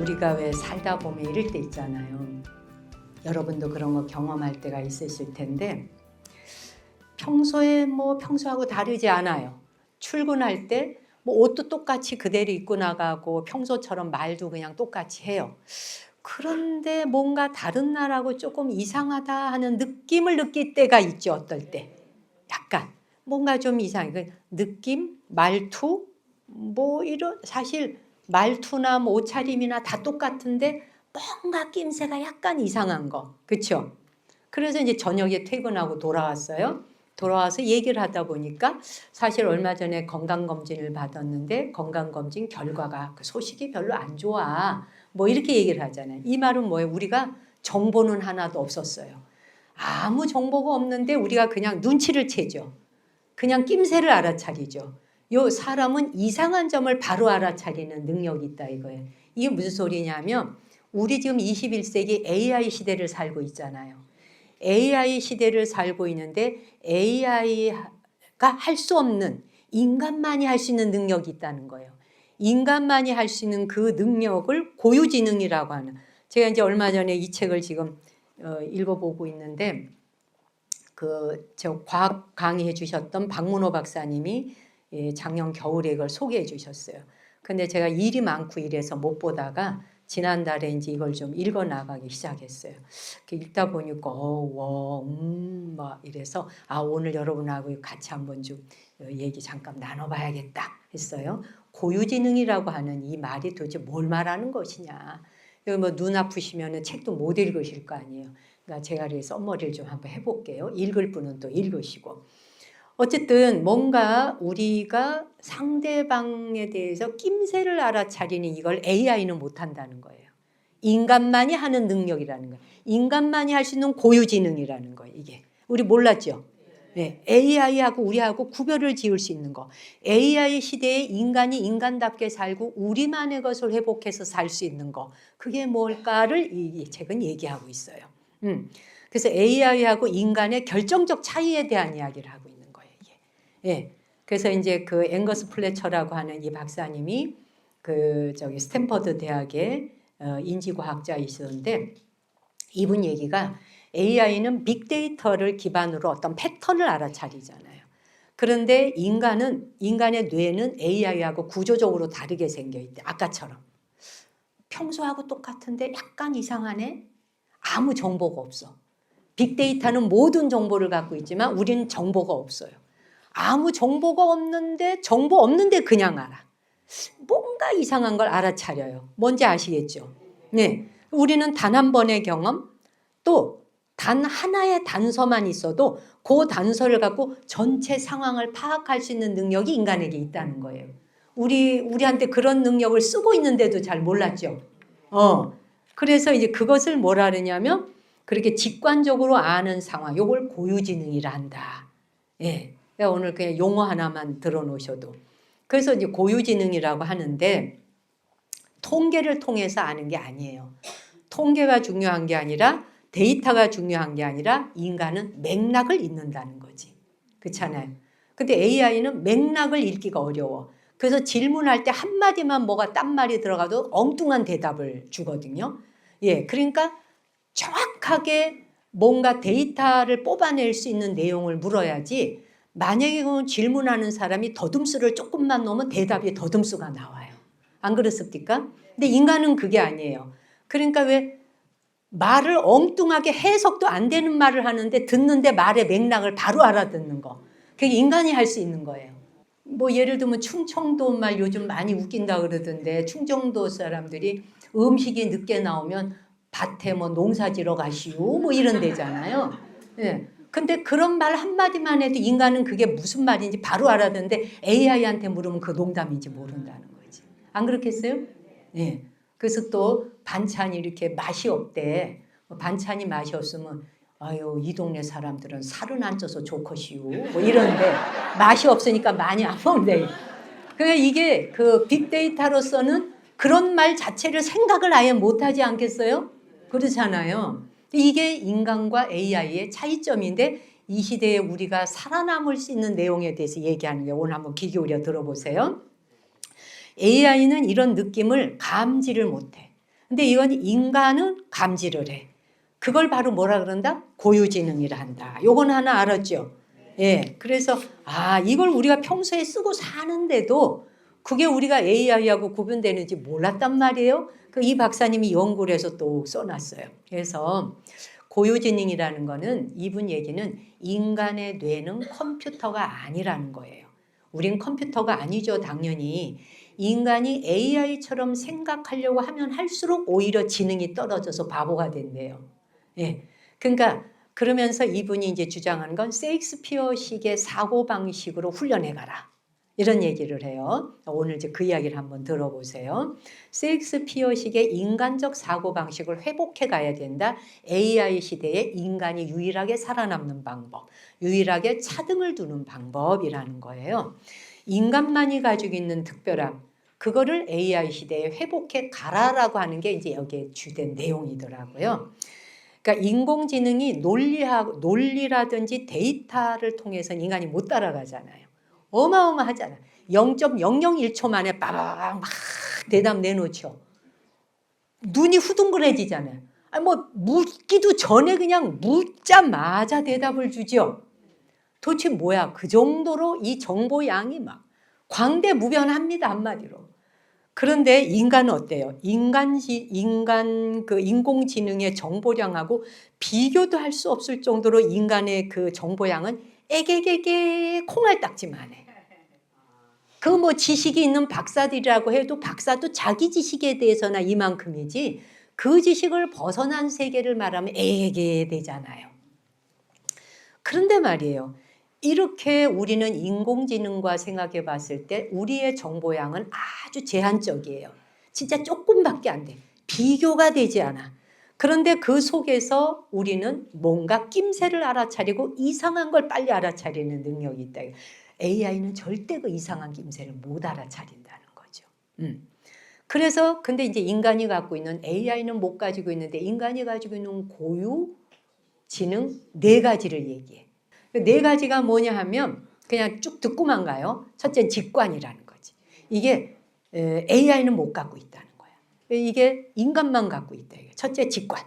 우리가 왜 살다 보면 이럴 때 있잖아요. 여러분도 그런 거 경험할 때가 있으실 텐데 평소에 평소하고 다르지 않아요. 출근할 때 옷도 똑같이 그대로 입고 나가고 평소처럼 말도 그냥 똑같이 해요. 그런데 뭔가 다른 날하고 조금 이상하다 하는 느낌을 느낄 때가 있죠. 어떨 때 약간 뭔가 좀 이상해. 그 느낌, 말투 이런 사실 말투나 옷차림이나 다 똑같은데 뭔가 낌새가 약간 이상한 거, 그렇죠? 그래서 이제 저녁에 퇴근하고 돌아왔어요. 돌아와서 얘기를 하다 보니까 사실 얼마 전에 건강검진을 받았는데 건강검진 결과가 그 소식이 별로 안 좋아. 이렇게 얘기를 하잖아요. 이 말은 뭐예요? 우리가 정보는 하나도 없었어요. 아무 정보가 없는데 우리가 그냥 눈치를 채죠. 그냥 낌새를 알아차리죠. 요 사람은 이상한 점을 바로 알아차리는 능력이 있다 이거예요. 이게 무슨 소리냐면 우리 지금 21세기 AI 시대를 살고 있잖아요. AI 시대를 살고 있는데 AI가 할 수 없는 인간만이 할 수 있는 능력이 있다는 거예요. 인간만이 할 수 있는 그 능력을 고유지능이라고 하는, 제가 이제 얼마 전에 이 책을 지금 읽어보고 있는데 저 과학 강의해 주셨던 박문호 박사님이 작년 겨울에 이걸 소개해 주셨어요. 근데 제가 일이 많고 이래서 못 보다가 지난달에 이제 이걸 좀 읽어 나가기 시작했어요. 읽다 보니까 막 이래서 오늘 여러분하고 같이 한번 좀 얘기 잠깐 나눠봐야겠다 했어요. 고유지능이라고 하는 이 말이 도대체 뭘 말하는 것이냐. 눈 아프시면은 책도 못 읽으실 거 아니에요. 그러니까 제가 그래서 썸머리를 좀 한번 해볼게요. 읽을 분은 또 읽으시고. 어쨌든 뭔가 우리가 상대방에 대해서 낌새를 알아차리는 이걸 AI는 못한다는 거예요. 인간만이 하는 능력이라는 거예요. 인간만이 할 수 있는 고유지능이라는 거예요. 이게 우리 몰랐죠? 네, AI하고 우리하고 구별을 지을 수 있는 거. AI 시대에 인간이 인간답게 살고 우리만의 것을 회복해서 살 수 있는 거. 그게 뭘까를 이 책은 얘기하고 있어요. 그래서 AI하고 인간의 결정적 차이에 대한 이야기를 하고 있는 거예요. 이게. 예. 그래서 이제 그 앵거스 플래처라고 하는 이 박사님이 스탠퍼드 대학의 인지과학자이셨는데 이분 얘기가 AI는 빅데이터를 기반으로 어떤 패턴을 알아차리잖아요. 그런데 인간의 뇌는 AI하고 구조적으로 다르게 생겨 있대. 아까처럼. 평소하고 똑같은데 약간 이상하네. 아무 정보가 없어. 빅데이터는 모든 정보를 갖고 있지만 우리는 정보가 없어요. 아무 정보가 없는데 정보 없는데 그냥 알아. 뭔가 이상한 걸 알아차려요. 뭔지 아시겠죠? 네. 우리는 단 한 번의 경험 또 단 하나의 단서만 있어도 그 단서를 갖고 전체 상황을 파악할 수 있는 능력이 인간에게 있다는 거예요. 우리한테 그런 능력을 쓰고 있는데도 잘 몰랐죠. 그래서 이제 그것을 뭐라 그러냐면 그렇게 직관적으로 아는 상황, 요걸 고유지능이라 한다. 예. 오늘 그냥 용어 하나만 들어놓으셔도. 그래서 이제 고유지능이라고 하는데 통계를 통해서 아는 게 아니에요. 통계가 중요한 게 아니라 데이터가 중요한 게 아니라 인간은 맥락을 읽는다는 거지. 그렇잖아요. 근데 AI는 맥락을 읽기가 어려워. 그래서 질문할 때 한마디만 뭐가 딴 말이 들어가도 엉뚱한 대답을 주거든요. 예, 그러니까 정확하게 뭔가 데이터를 뽑아낼 수 있는 내용을 물어야지 만약에 질문하는 사람이 더듬수를 조금만 넣으면 대답이 더듬수가 나와요. 안 그렇습니까? 근데 인간은 그게 아니에요. 그러니까 왜 말을 엉뚱하게 해석도 안 되는 말을 하는데 듣는데 말의 맥락을 바로 알아듣는 거. 그게 인간이 할 수 있는 거예요. 예를 들면 충청도 말 요즘 많이 웃긴다 그러던데 충청도 사람들이 음식이 늦게 나오면 밭에 농사 지러 가시오 이런 데잖아요. 예. 근데 그런 말 한마디만 해도 인간은 그게 무슨 말인지 바로 알아듣는데 AI한테 물으면 그 농담인지 모른다는 거지. 안 그렇겠어요? 예. 그래서 또 반찬이 이렇게 맛이 없대. 반찬이 맛이 없으면 아유 이 동네 사람들은 살은 안 쪄서 좋것이오 이러는데 맛이 없으니까 많이 안 먹는데. 그러니까 이게 그 빅데이터로서는 그런 말 자체를 생각을 아예 못하지 않겠어요? 그렇잖아요. 이게 인간과 AI의 차이점인데 이 시대에 우리가 살아남을 수 있는 내용에 대해서 얘기하는 게 오늘 한번 귀 기울여 들어보세요. AI는 이런 느낌을 감지를 못해. 근데 이건 인간은 감지를 해. 그걸 바로 뭐라 그런다? 고유지능이라 한다. 요건 하나 알았죠? 예. 그래서 이걸 우리가 평소에 쓰고 사는데도 그게 우리가 AI하고 구분되는지 몰랐단 말이에요. 이 박사님이 연구를 해서 또 써놨어요. 그래서 고유지능이라는 거는 이분 얘기는 인간의 뇌는 컴퓨터가 아니라는 거예요. 우린 컴퓨터가 아니죠, 당연히. 인간이 AI처럼 생각하려고 하면 할수록 오히려 지능이 떨어져서 바보가 된대요. 예. 그러니까 그러면서 이분이 이제 주장하는 건 셰익스피어식의 사고방식으로 훈련해가라. 이런 얘기를 해요. 오늘 이제 그 이야기를 한번 들어보세요. 셰익스피어식의 인간적 사고방식을 회복해 가야 된다. AI 시대에 인간이 유일하게 살아남는 방법, 유일하게 차등을 두는 방법이라는 거예요. 인간만이 가지고 있는 특별함, 그거를 AI 시대에 회복해 가라라고 하는 게 이제 여기에 주된 내용이더라고요. 그러니까 인공지능이 논리라든지 데이터를 통해서는 인간이 못 따라가잖아요. 어마어마하잖아. 0.001초 만에 빠바바박 막 대답 내놓죠. 눈이 후둥그레지잖아요. 묻기도 전에 그냥 묻자마자 대답을 주죠. 도대체 뭐야? 그 정도로 이 정보 양이 막 광대무변합니다, 한마디로. 그런데 인간은 어때요? 인공지능의 정보량하고 비교도 할 수 없을 정도로 인간의 그 정보량은 애게게게 콩알딱지만 해. 그 지식이 있는 박사들이라고 해도 박사도 자기 지식에 대해서나 이만큼이지 그 지식을 벗어난 세계를 말하면 애게 되잖아요. 그런데 말이에요. 이렇게 우리는 인공지능과 생각해 봤을 때 우리의 정보량은 아주 제한적이에요. 진짜 조금밖에 안 돼. 비교가 되지 않아. 그런데 그 속에서 우리는 뭔가 낌새를 알아차리고 이상한 걸 빨리 알아차리는 능력이 있다. AI는 절대 그 이상한 낌새를 못 알아차린다는 거죠. 그래서 근데 이제 인간이 갖고 있는 AI는 못 가지고 있는데 인간이 가지고 있는 고유 지능 4가지를 얘기해. 4가지가 뭐냐 하면 그냥 쭉 듣고만 가요. 첫째는 직관이라는 거지. 이게 AI는 못 갖고 있다는 거야. 이게 인간만 갖고 있다. 첫째 직관.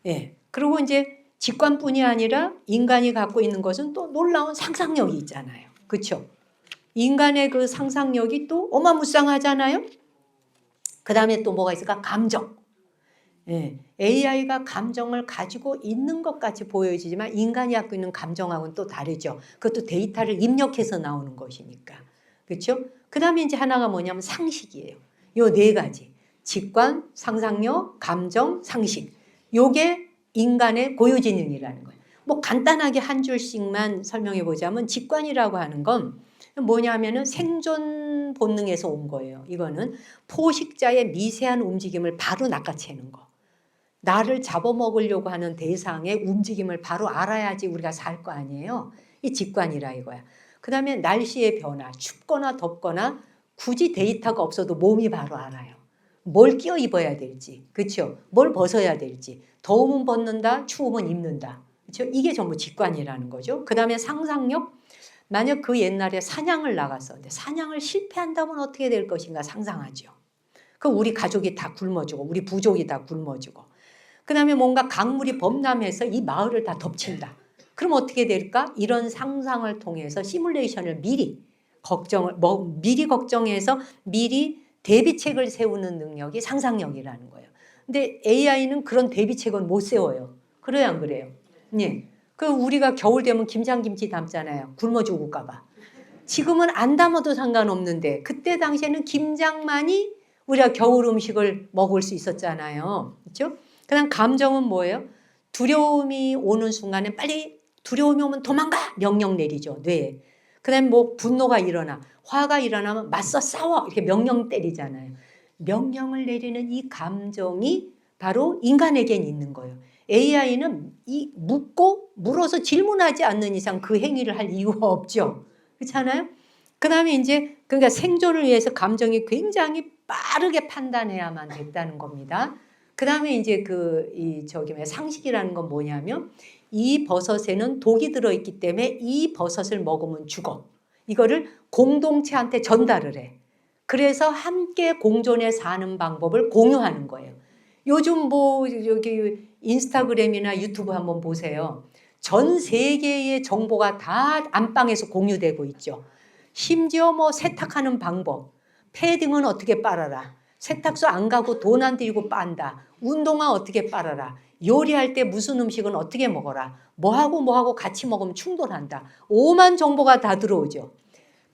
예. 그리고 이제 직관뿐이 아니라 인간이 갖고 있는 것은 또 놀라운 상상력이 있잖아요. 그렇죠? 인간의 그 상상력이 또 어마무쌍하잖아요. 그 다음에 또 뭐가 있을까? 감정. 예, AI가 감정을 가지고 있는 것까지 보여지지만 인간이 갖고 있는 감정하고는 또 다르죠. 그것도 데이터를 입력해서 나오는 것이니까. 그렇죠? 그 다음에 이제 하나가 뭐냐면 상식이에요. 요 4가지. 직관, 상상력, 감정, 상식. 요게 인간의 고유지능이라는 거예요. 간단하게 한 줄씩만 설명해 보자면 직관이라고 하는 건 뭐냐면은 생존 본능에서 온 거예요. 이거는 포식자의 미세한 움직임을 바로 낚아채는 거. 나를 잡아먹으려고 하는 대상의 움직임을 바로 알아야지 우리가 살 거 아니에요. 이 직관이라 이거야. 그 다음에 날씨의 변화, 춥거나 덥거나 굳이 데이터가 없어도 몸이 바로 알아요. 뭘 끼워 입어야 될지, 그렇죠? 뭘 벗어야 될지. 더우면 벗는다, 추우면 입는다. 그렇죠? 이게 전부 직관이라는 거죠. 그 다음에 상상력. 만약 그 옛날에 사냥을 나가서 사냥을 실패한다면 어떻게 될 것인가 상상하죠. 그럼 우리 가족이 다 굶어주고 우리 부족이 다 굶어주고 그 다음에 뭔가 강물이 범람해서 이 마을을 다 덮친다. 그럼 어떻게 될까? 이런 상상을 통해서 시뮬레이션을 미리 걱정해서 미리 대비책을 세우는 능력이 상상력이라는 거예요. 근데 AI는 그런 대비책은 못 세워요. 그래요, 안 그래요? 예. 그 우리가 겨울 되면 김장김치 담잖아요. 굶어 죽을까 봐. 지금은 안 담아도 상관없는데 그때 당시에는 김장만이 우리가 겨울 음식을 먹을 수 있었잖아요. 그렇죠? 그다음 감정은 뭐예요? 두려움이 오는 순간에 빨리 두려움이 오면 도망가 명령 내리죠. 뇌에. 그다음에 분노가 일어나 화가 일어나면 맞서 싸워 이렇게 명령 때리잖아요. 명령을 내리는 이 감정이 바로 인간에겐 있는 거예요. AI는 물어서 질문하지 않는 이상 그 행위를 할 이유가 없죠. 그렇잖아요? 그 다음에 이제 그러니까 생존을 위해서 감정이 굉장히 빠르게 판단해야만 됐다는 겁니다. 그 다음에 이제 상식이라는 건 뭐냐면 이 버섯에는 독이 들어있기 때문에 이 버섯을 먹으면 죽어. 이거를 공동체한테 전달을 해. 그래서 함께 공존해 사는 방법을 공유하는 거예요. 요즘 뭐 여기 인스타그램이나 유튜브 한번 보세요. 전 세계의 정보가 다 안방에서 공유되고 있죠. 심지어 뭐 세탁하는 방법, 패딩은 어떻게 빨아라, 세탁소 안 가고 돈 안 들이고 빤다, 운동화 어떻게 빨아라, 요리할 때 무슨 음식은 어떻게 먹어라, 뭐하고 같이 먹으면 충돌한다. 오만 정보가 다 들어오죠.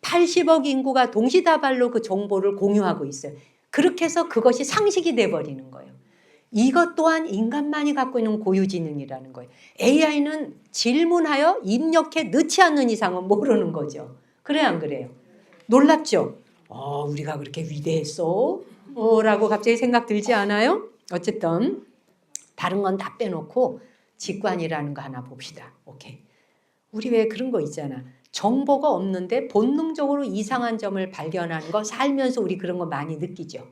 80억 인구가 동시다발로 그 정보를 공유하고 있어요. 그렇게 해서 그것이 상식이 돼버리는 거예요. 이것 또한 인간만이 갖고 있는 고유지능이라는 거예요. AI는 질문하여 입력해 넣지 않는 이상은 모르는 거죠. 그래요, 안 그래요? 놀랍죠? 우리가 그렇게 위대했어? 라고 갑자기 생각 들지 않아요? 어쨌든 다른 건 다 빼놓고 직관이라는 거 하나 봅시다. 오케이. 우리 왜 그런 거 있잖아. 정보가 없는데 본능적으로 이상한 점을 발견하는 거, 살면서 우리 그런 거 많이 느끼죠.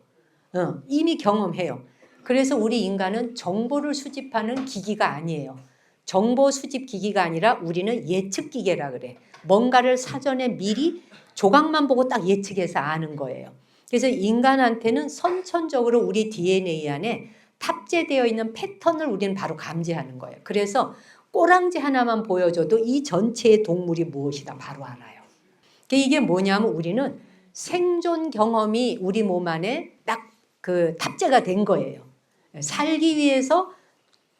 이미 경험해요. 그래서 우리 인간은 정보를 수집하는 기기가 아니에요. 정보 수집 기기가 아니라 우리는 예측 기계라 그래. 뭔가를 사전에 미리 조각만 보고 딱 예측해서 아는 거예요. 그래서 인간한테는 선천적으로 우리 DNA 안에 탑재되어 있는 패턴을 우리는 바로 감지하는 거예요. 그래서 꼬랑지 하나만 보여줘도 이 전체의 동물이 무엇이다 바로 알아요. 이게 뭐냐면 우리는 생존 경험이 우리 몸 안에 딱 그 탑재가 된 거예요. 살기 위해서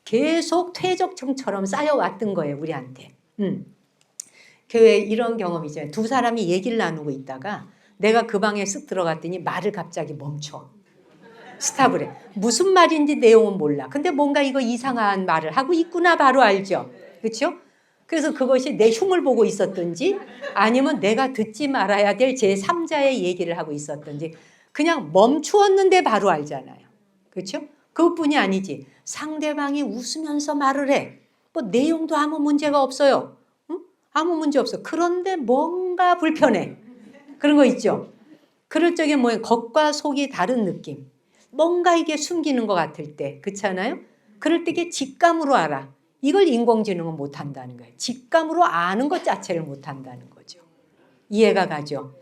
계속 퇴적층처럼 쌓여왔던 거예요, 우리한테. 교회에 이런 경험이 있잖아요. 두 사람이 얘기를 나누고 있다가 내가 그 방에 쓱 들어갔더니 말을 갑자기 멈춰. 스탑을 해. 무슨 말인지 내용은 몰라. 근데 뭔가 이거 이상한 말을 하고 있구나 바로 알죠. 그렇죠? 그래서 그것이 내 흉을 보고 있었든지 아니면 내가 듣지 말아야 될 제3자의 얘기를 하고 있었든지 그냥 멈추었는데 바로 알잖아요. 그렇죠? 그것뿐이 아니지. 상대방이 웃으면서 말을 해. 뭐 내용도 아무 문제가 없어요. 응? 아무 문제 없어. 그런데 뭔가 불편해. 그런 거 있죠. 그럴 적에 뭐예요? 겉과 속이 다른 느낌. 뭔가 이게 숨기는 것 같을 때. 그렇지 않아요? 그럴 때 이게 직감으로 알아. 이걸 인공지능은 못한다는 거예요. 직감으로 아는 것 자체를 못한다는 거죠. 이해가 가죠?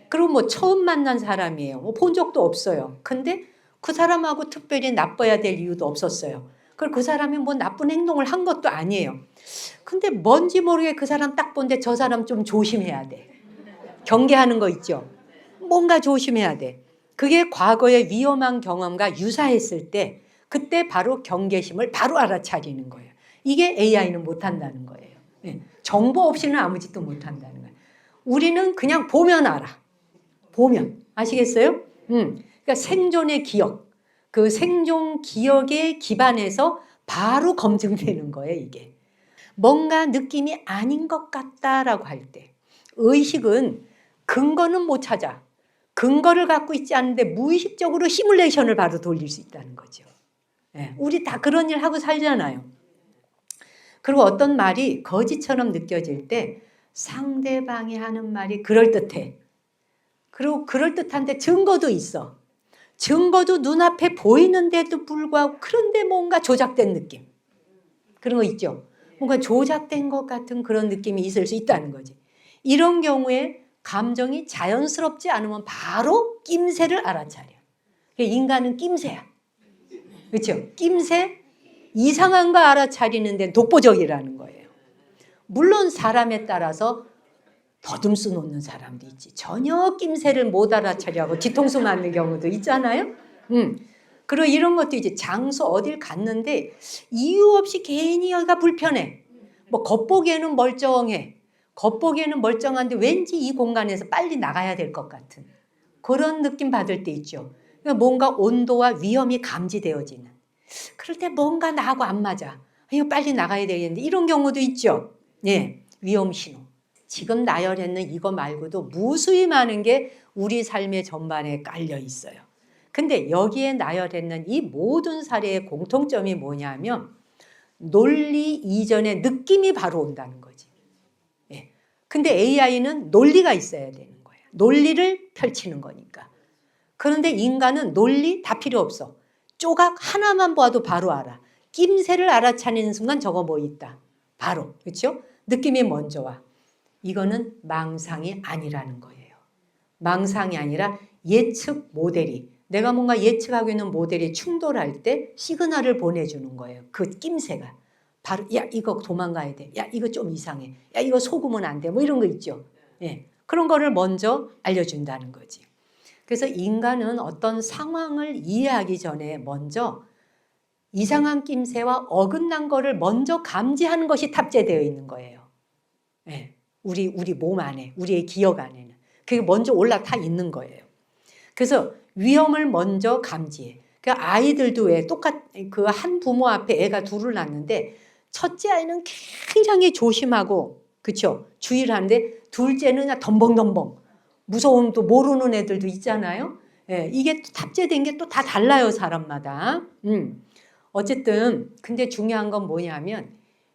그리고 뭐 처음 만난 사람이에요. 뭐 본 적도 없어요. 근데 그 사람하고 특별히 나빠야 될 이유도 없었어요. 그리고 그 사람이 뭐 나쁜 행동을 한 것도 아니에요. 근데 뭔지 모르게 그 사람 딱 보는데 저 사람 좀 조심해야 돼. 경계하는 거 있죠. 뭔가 조심해야 돼. 그게 과거의 위험한 경험과 유사했을 때 그때 바로 경계심을 바로 알아차리는 거예요. 이게 AI는 못한다는 거예요. 정보 없이는 아무 짓도 못한다는 거예요. 우리는 그냥 보면 알아. 보면. 아시겠어요? 그러니까 생존의 기억. 그 생존 기억에 기반해서 바로 검증되는 거예요, 이게. 뭔가 느낌이 아닌 것 같다라고 할 때. 의식은 근거는 못 찾아. 근거를 갖고 있지 않은데 무의식적으로 시뮬레이션을 바로 돌릴 수 있다는 거죠. 우리 다 그런 일 하고 살잖아요. 그리고 어떤 말이 거짓처럼 느껴질 때 상대방이 하는 말이 그럴듯해. 그리고 그럴듯한데 증거도 있어. 증거도 눈앞에 보이는데도 불구하고 그런데 뭔가 조작된 느낌. 그런 거 있죠. 뭔가 조작된 것 같은 그런 느낌이 있을 수 있다는 거지. 이런 경우에 감정이 자연스럽지 않으면 바로 낌새를 알아차려. 인간은 낌새야. 그렇죠? 낌새? 이상한 거 알아차리는 데는 독보적이라는 거예요. 물론 사람에 따라서 더듬수 놓는 사람도 있지. 전혀 낌새를 못 알아차려하고 뒤통수 맞는 경우도 있잖아요. 그리고 이런 것도 이제 장소 어딜 갔는데 이유 없이 괜히 여기가 불편해. 뭐 겉보기에는 멀쩡해. 겉보기에는 멀쩡한데 왠지 이 공간에서 빨리 나가야 될 것 같은 그런 느낌 받을 때 있죠. 그러니까 뭔가 온도와 위험이 감지되어지는. 그럴 때 뭔가 나하고 안 맞아. 이거 빨리 나가야 되겠는데 이런 경우도 있죠. 예, 위험 신호. 지금 나열했는 이거 말고도 무수히 많은 게 우리 삶의 전반에 깔려 있어요. 근데 여기에 나열했는 이 모든 사례의 공통점이 뭐냐면 논리 이전의 느낌이 바로 온다는 거지. 예. 근데 AI는 논리가 있어야 되는 거예요. 논리를 펼치는 거니까. 그런데 인간은 논리 다 필요 없어. 조각 하나만 봐도 바로 알아. 낌새를 알아차리는 순간 저거 뭐 있다. 바로. 그렇죠? 느낌이 먼저 와. 이거는 망상이 아니라는 거예요. 망상이 아니라 예측 모델이 내가 뭔가 예측하고 있는 모델이 충돌할 때 시그널을 보내주는 거예요. 그 낌새가. 바로 야 이거 도망가야 돼. 야 이거 좀 이상해. 야 이거 속으면 안 돼. 뭐 이런 거 있죠. 예, 그런 거를 먼저 알려준다는 거지. 그래서 인간은 어떤 상황을 이해하기 전에 먼저 이상한 낌새와 어긋난 거를 먼저 감지하는 것이 탑재되어 있는 거예요. 예, 우리 몸 안에, 우리의 기억 안에는. 그게 먼저 올라타 있는 거예요. 그래서 위험을 먼저 감지해. 그 아이들도 왜 그 한 부모 앞에 애가 둘을 낳는데 첫째 아이는 굉장히 조심하고 그렇죠? 주의를 하는데 둘째는 그냥 덤벙덤벙 무서운 또 모르는 애들도 있잖아요. 예, 이게 또 탑재된 게 또 다 달라요, 사람마다. 어쨌든 근데 중요한 건 뭐냐면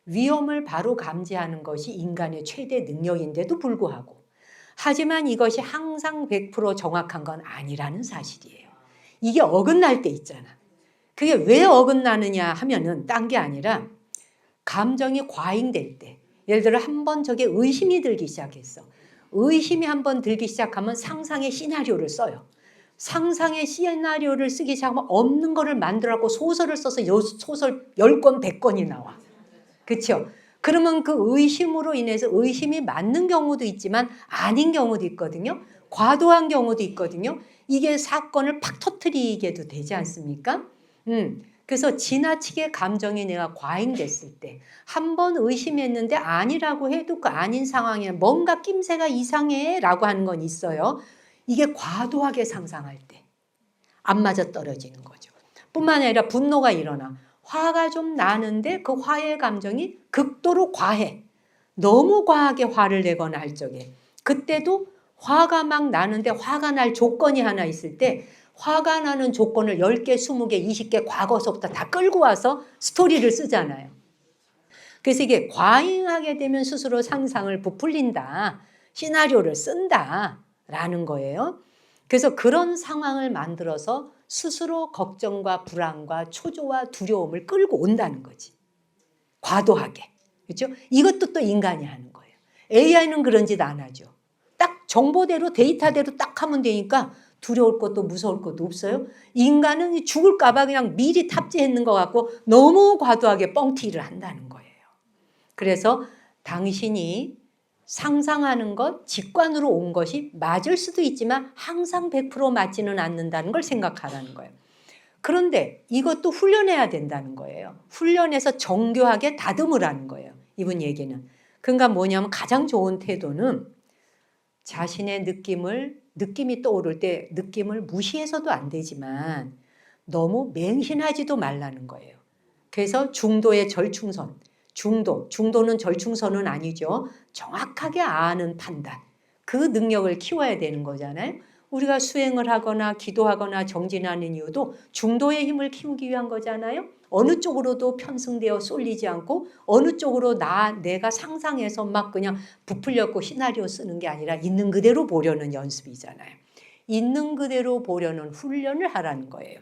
위험을 바로 감지하는 것이 인간의 최대 능력인데도 불구하고 하지만 이것이 항상 100% 정확한 건 아니라는 사실이에요. 이게 어긋날 때 있잖아. 그게 왜 어긋나느냐 하면은 딴 게 아니라 감정이 과잉될 때, 예를 들어 한번 저게 의심이 들기 시작했어. 의심이 한번 들기 시작하면 상상의 시나리오를 써요. 상상의 시나리오를 쓰기 시작하면 없는 거를 만들어갖고 소설을 써서 소설 10권, 100권이 나와. 그렇죠? 그러면 그 의심으로 인해서 의심이 맞는 경우도 있지만 아닌 경우도 있거든요. 과도한 경우도 있거든요. 이게 사건을 팍 터뜨리게도 되지 않습니까? 그래서 지나치게 감정이 내가 과잉됐을 때 한 번 의심했는데 아니라고 해도 그 아닌 상황에 뭔가 낌새가 이상해 라고 하는 건 있어요. 이게 과도하게 상상할 때 안 맞아 떨어지는 거죠. 뿐만 아니라 분노가 일어나. 화가 좀 나는데 그 화의 감정이 극도로 과해. 너무 과하게 화를 내거나 할 적에 그때도 화가 막 나는데 화가 날 조건이 하나 있을 때 화가 나는 조건을 10개, 20개, 20개 과거서부터 다 끌고 와서 스토리를 쓰잖아요. 그래서 이게 과잉하게 되면 스스로 상상을 부풀린다. 시나리오를 쓴다라는 거예요. 그래서 그런 상황을 만들어서 스스로 걱정과 불안과 초조와 두려움을 끌고 온다는 거지. 과도하게. 그렇죠? 이것도 또 인간이 하는 거예요. AI는 그런 짓 안 하죠. 딱 정보대로 데이터대로 딱 하면 되니까 두려울 것도 무서울 것도 없어요. 인간은 죽을까 봐 그냥 미리 탑재했는 것 같고 너무 과도하게 뻥튀기를 한다는 거예요. 그래서 당신이 상상하는 것, 직관으로 온 것이 맞을 수도 있지만 항상 100% 맞지는 않는다는 걸 생각하라는 거예요. 그런데 이것도 훈련해야 된다는 거예요. 훈련해서 정교하게 다듬으라는 거예요. 이분 얘기는. 그러니까 뭐냐면 가장 좋은 태도는 자신의 느낌이 떠오를 때 느낌을 무시해서도 안 되지만 너무 맹신하지도 말라는 거예요. 그래서 중도의 절충선. 중도는 절충선은 아니죠. 정확하게 아는 판단. 그 능력을 키워야 되는 거잖아요. 우리가 수행을 하거나 기도하거나 정진하는 이유도 중도의 힘을 키우기 위한 거잖아요. 어느 쪽으로도 편승되어 쏠리지 않고 어느 쪽으로 내가 상상해서 막 그냥 부풀렸고 시나리오 쓰는 게 아니라 있는 그대로 보려는 연습이잖아요. 있는 그대로 보려는 훈련을 하라는 거예요.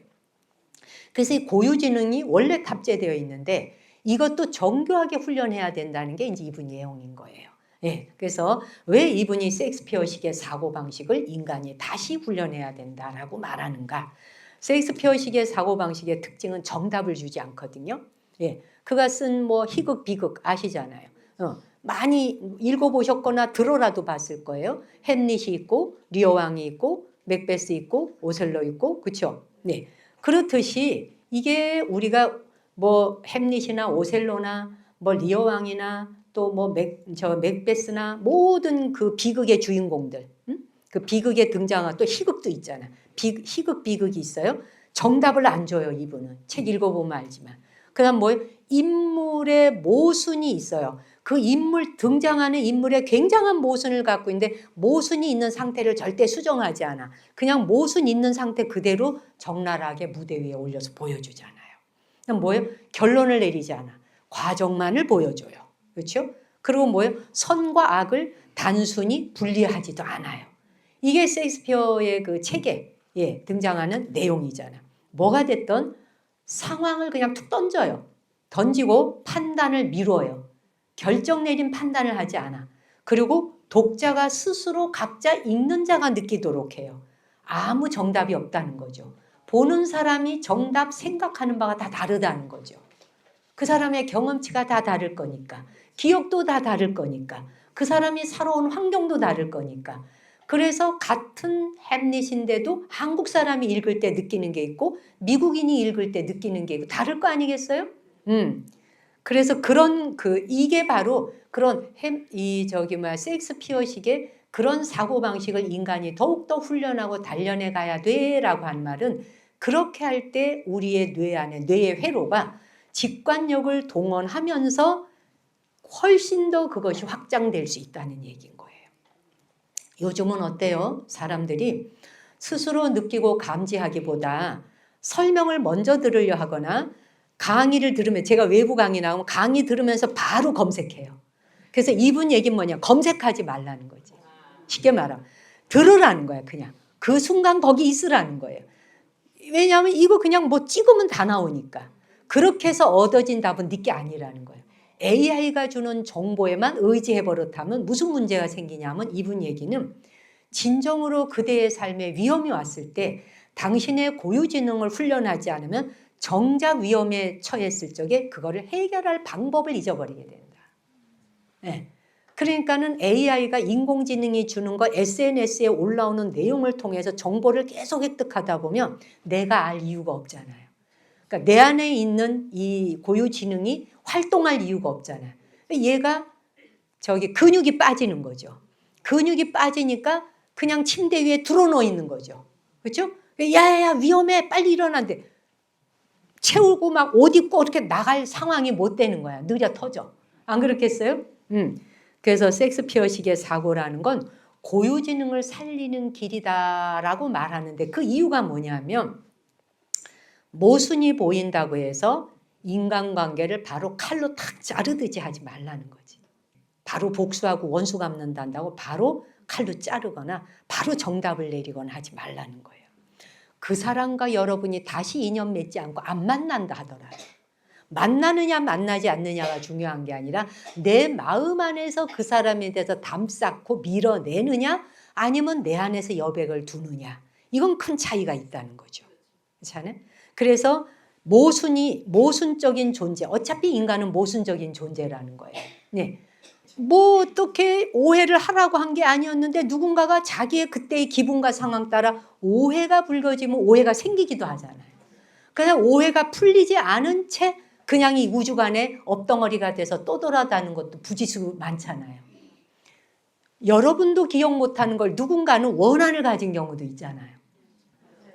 그래서 이 고유지능이 원래 탑재되어 있는데 이것도 정교하게 훈련해야 된다는 게 이제 이분 내용인 거예요. 예, 그래서 왜 이분이 셰익스피어식의 사고방식을 인간이 다시 훈련해야 된다라고 말하는가. 셰익스피어식의 사고방식의 특징은 정답을 주지 않거든요. 예, 그가 쓴 뭐 희극, 비극 아시잖아요. 많이 읽어보셨거나 들어라도 봤을 거예요. 햄릿이 있고 리어 왕이 있고 맥베스 있고 오셀로 있고 그렇죠. 네, 그렇듯이 이게 우리가 뭐 햄릿이나 오셀로나 뭐 리어 왕이나 또 뭐 맥베스나 모든 그 비극의 주인공들, 그 비극에 등장한 또 희극도 있잖아. 희극 비극이 있어요. 정답을 안 줘요 이분은. 책 읽어보면 알지만. 그다음 뭐 인물의 모순이 있어요. 그 등장하는 인물의 굉장한 모순을 갖고 있는데 모순이 있는 상태를 절대 수정하지 않아. 그냥 모순 있는 상태 그대로 적나라하게 무대 위에 올려서 보여주잖아요. 그럼 뭐예요? 결론을 내리지 않아. 과정만을 보여줘요. 그렇죠? 그리고 뭐예요? 선과 악을 단순히 분리하지도 않아요. 이게 셰익스피어의 그 책에 등장하는 내용이잖아. 뭐가 됐든 상황을 그냥 툭 던져요. 던지고 판단을 미뤄요. 결정 내린 판단을 하지 않아. 그리고 독자가 스스로 각자 읽는 자가 느끼도록 해요. 아무 정답이 없다는 거죠. 보는 사람이 정답 생각하는 바가 다 다르다는 거죠. 그 사람의 경험치가 다 다를 거니까, 기억도 다 다를 거니까, 그 사람이 살아온 환경도 다를 거니까. 그래서 같은 햄릿인데도 한국 사람이 읽을 때 느끼는 게 있고 미국인이 읽을 때 느끼는 게 있고 다를 거 아니겠어요? 그래서 이게 바로 그런 셰익스피어식의 그런 사고방식을 인간이 더욱더 훈련하고 단련해 가야 돼라고 한 말은, 그렇게 할 때 우리의 뇌 안에 뇌의 회로가 직관력을 동원하면서 훨씬 더 그것이 확장될 수 있다는 얘기인 거예요. 요즘은 어때요? 사람들이 스스로 느끼고 감지하기보다 설명을 먼저 들으려 하거나 강의를 들으면, 제가 외부 강의 나오면 강의 들으면서 바로 검색해요. 그래서 이분 얘기는 뭐냐? 검색하지 말라는 거지. 쉽게 말하면 들으라는 거야. 그냥 그 순간 거기 있으라는 거예요. 왜냐하면 이거 그냥 뭐 찍으면 다 나오니까. 그렇게 해서 얻어진 답은 네게 아니라는 거예요. AI가 주는 정보에만 의지해 버릇하면 무슨 문제가 생기냐면, 이분 얘기는 진정으로 그대의 삶에 위험이 왔을 때 당신의 고유지능을 훈련하지 않으면 정작 위험에 처했을 적에 그거를 해결할 방법을 잊어버리게 된다. 네. 그러니까는 AI가 인공지능이 주는 거, SNS에 올라오는 내용을 통해서 정보를 계속 획득하다 보면 내가 알 이유가 없잖아요. 그러니까 내 안에 있는 이 고유지능이 활동할 이유가 없잖아요. 얘가 근육이 빠지는 거죠. 근육이 빠지니까 그냥 침대 위에 드러누워 있는 거죠. 그렇죠? 야야야 위험해 빨리 일어난대. 채우고 막 옷 입고 어떻게 나갈 상황이 못 되는 거야. 느려 터져. 안 그렇겠어요? 그래서 셰익스피어식의 사고라는 건 고유지능을 살리는 길이다라고 말하는데, 그 이유가 뭐냐면 모순이 보인다고 해서 인간관계를 바로 칼로 탁 자르듯이 하지 말라는 거지. 바로 복수하고 원수 갚는다고 바로 칼로 자르거나 바로 정답을 내리거나 하지 말라는 거예요. 그 사람과 여러분이 다시 인연 맺지 않고 안 만난다 하더라도, 만나느냐 만나지 않느냐가 중요한 게 아니라 내 마음 안에서 그 사람에 대해서 담쌓고 밀어내느냐 아니면 내 안에서 여백을 두느냐, 이건 큰 차이가 있다는 거죠. 그렇잖아요? 그래서 모순적인 존재, 어차피 인간은 모순적인 존재라는 거예요. 네. 뭐 어떻게 오해를 하라고 한 게 아니었는데 누군가가 자기의 그때의 기분과 상황 따라 오해가 불거지면 오해가 생기기도 하잖아요. 그냥 오해가 풀리지 않은 채 그냥 이 우주관에 엎덩어리가 돼서 떠돌아다니는 것도 부지수 많잖아요. 여러분도 기억 못하는 걸 누군가는 원한을 가진 경우도 있잖아요.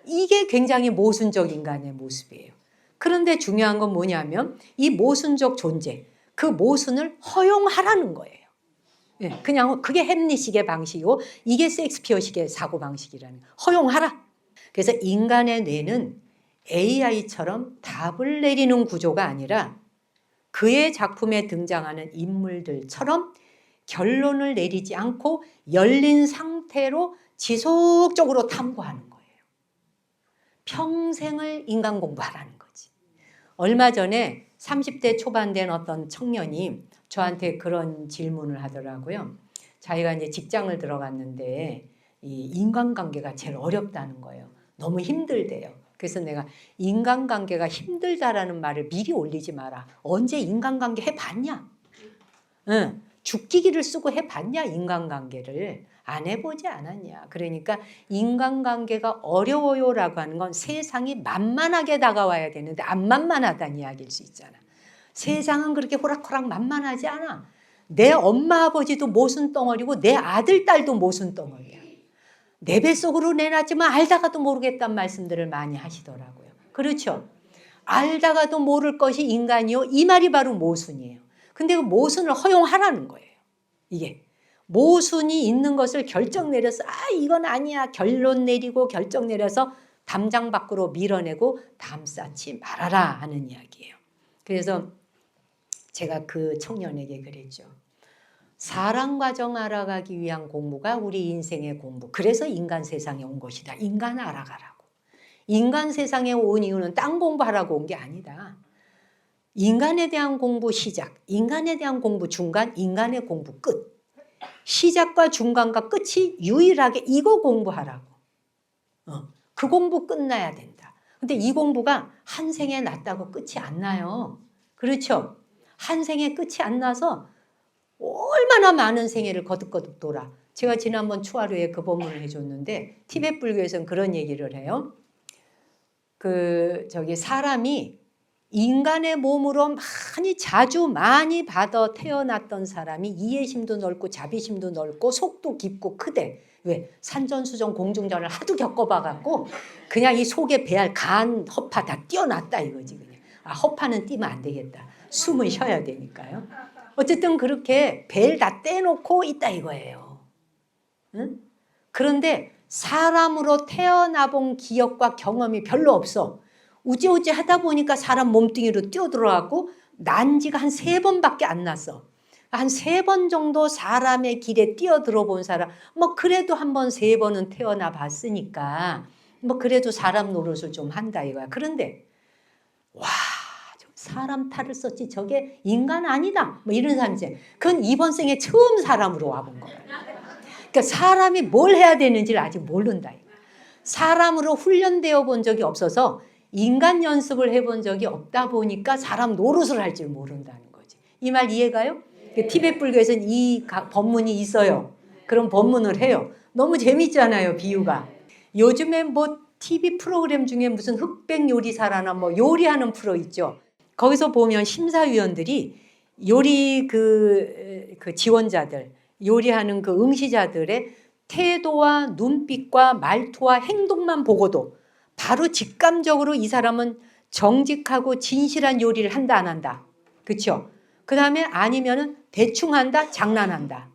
이게 굉장히 모순적 인간의 모습이에요. 그런데 중요한 건 뭐냐면 이 모순적 존재, 그 모순을 허용하라는 거예요. 그냥 그게 햄릿식의 방식이고 이게 셰익스피어식의 사고방식이라는 거예요. 허용하라. 그래서 인간의 뇌는 AI처럼 답을 내리는 구조가 아니라 그의 작품에 등장하는 인물들처럼 결론을 내리지 않고 열린 상태로 지속적으로 탐구하는 거예요. 평생을 인간 공부하라는 거지. 얼마 전에 30대 초반 된 어떤 청년이 저한테 그런 질문을 하더라고요. 자기가 이제 직장을 들어갔는데 이 인간관계가 제일 어렵다는 거예요. 너무 힘들대요. 그래서 내가 인간관계가 힘들다라는 말을 미리 올리지 마라. 언제 인간관계 해봤냐? 응. 죽기기를 쓰고 해봤냐? 인간관계를. 안 해보지 않았냐. 그러니까 인간관계가 어려워요라고 하는 건 세상이 만만하게 다가와야 되는데 안 만만하다는 이야기일 수 있잖아. 세상은 그렇게 호락호락 만만하지 않아. 내 엄마 아버지도 모순덩어리고 내 아들 딸도 모순덩어리야. 내 뱃속으로 내놨지만 알다가도 모르겠다는 말씀들을 많이 하시더라고요. 그렇죠? 알다가도 모를 것이 인간이요. 이 말이 바로 모순이에요. 근데 그 모순을 허용하라는 거예요. 이게. 모순이 있는 것을 결정 내려서 이건 아니야. 결론 내리고 결정 내려서 담장 밖으로 밀어내고 담쌓지 말아라 하는 이야기예요. 그래서 제가 그 청년에게 그랬죠. 사랑 과정 알아가기 위한 공부가 우리 인생의 공부. 그래서 인간 세상에 온 것이다. 인간 알아가라고. 인간 세상에 온 이유는 딴 공부하라고 온 게 아니다. 인간에 대한 공부 시작, 인간에 대한 공부 중간, 인간의 공부 끝. 시작과 중간과 끝이 유일하게 이거 공부하라고. 그 공부 끝나야 된다. 근데 이 공부가 한 생에 났다고 끝이 안 나요. 그렇죠? 한 생에 끝이 안 나서 얼마나 많은 생애를 거듭거듭 돌아. 제가 지난번 추하루에 그 법문을 해줬는데 티베트 불교에서는 그런 얘기를 해요. 사람이 인간의 몸으로 자주 많이 받아 태어났던 사람이 이해심도 넓고 자비심도 넓고 속도 깊고 크대. 왜? 산전수전 공중전을 하도 겪어봐갖고 그냥 이 속에 배알 간 허파 다 띄어놨다 이거지 그냥. 허파는 띄면 안 되겠다. 숨을 쉬어야 되니까요. 어쨌든 그렇게 배를 다 떼놓고 있다 이거예요. 응? 그런데 사람으로 태어나본 기억과 경험이 별로 없어. 우지우지 하다 보니까 사람 몸뚱이로 뛰어들어가고 난 지가 한 3번밖에 안 났어. 한 3번 정도 사람의 길에 뛰어들어 본 사람, 뭐 그래도 한 번 3번은 태어나 봤으니까 뭐 그래도 사람 노릇을 좀 한다 이거야. 그런데 와, 사람 탈을 썼지 저게 인간 아니다. 뭐 이런 사람 이제 그건 이번 생에 처음 사람으로 와본 거야. 그러니까 사람이 뭘 해야 되는지를 아직 모른다. 사람으로 훈련되어 본 적이 없어서 인간 연습을 해본 적이 없다 보니까 사람 노릇을 할 줄 모른다는 거지. 이 말 이해가요? 티베트 불교에서는 이 법문이 있어요. 그런 법문을 해요. 너무 재밌잖아요, 비유가. 요즘에 뭐 TV 프로그램 중에 무슨 흑백 요리사라나 뭐 요리하는 프로 있죠. 거기서 보면 심사위원들이 요리 그 지원자들, 요리하는 그 응시자들의 태도와 눈빛과 말투와 행동만 보고도 바로 직감적으로 이 사람은 정직하고 진실한 요리를 한다 안 한다. 그렇죠? 그 다음에 아니면은 대충 한다 장난한다.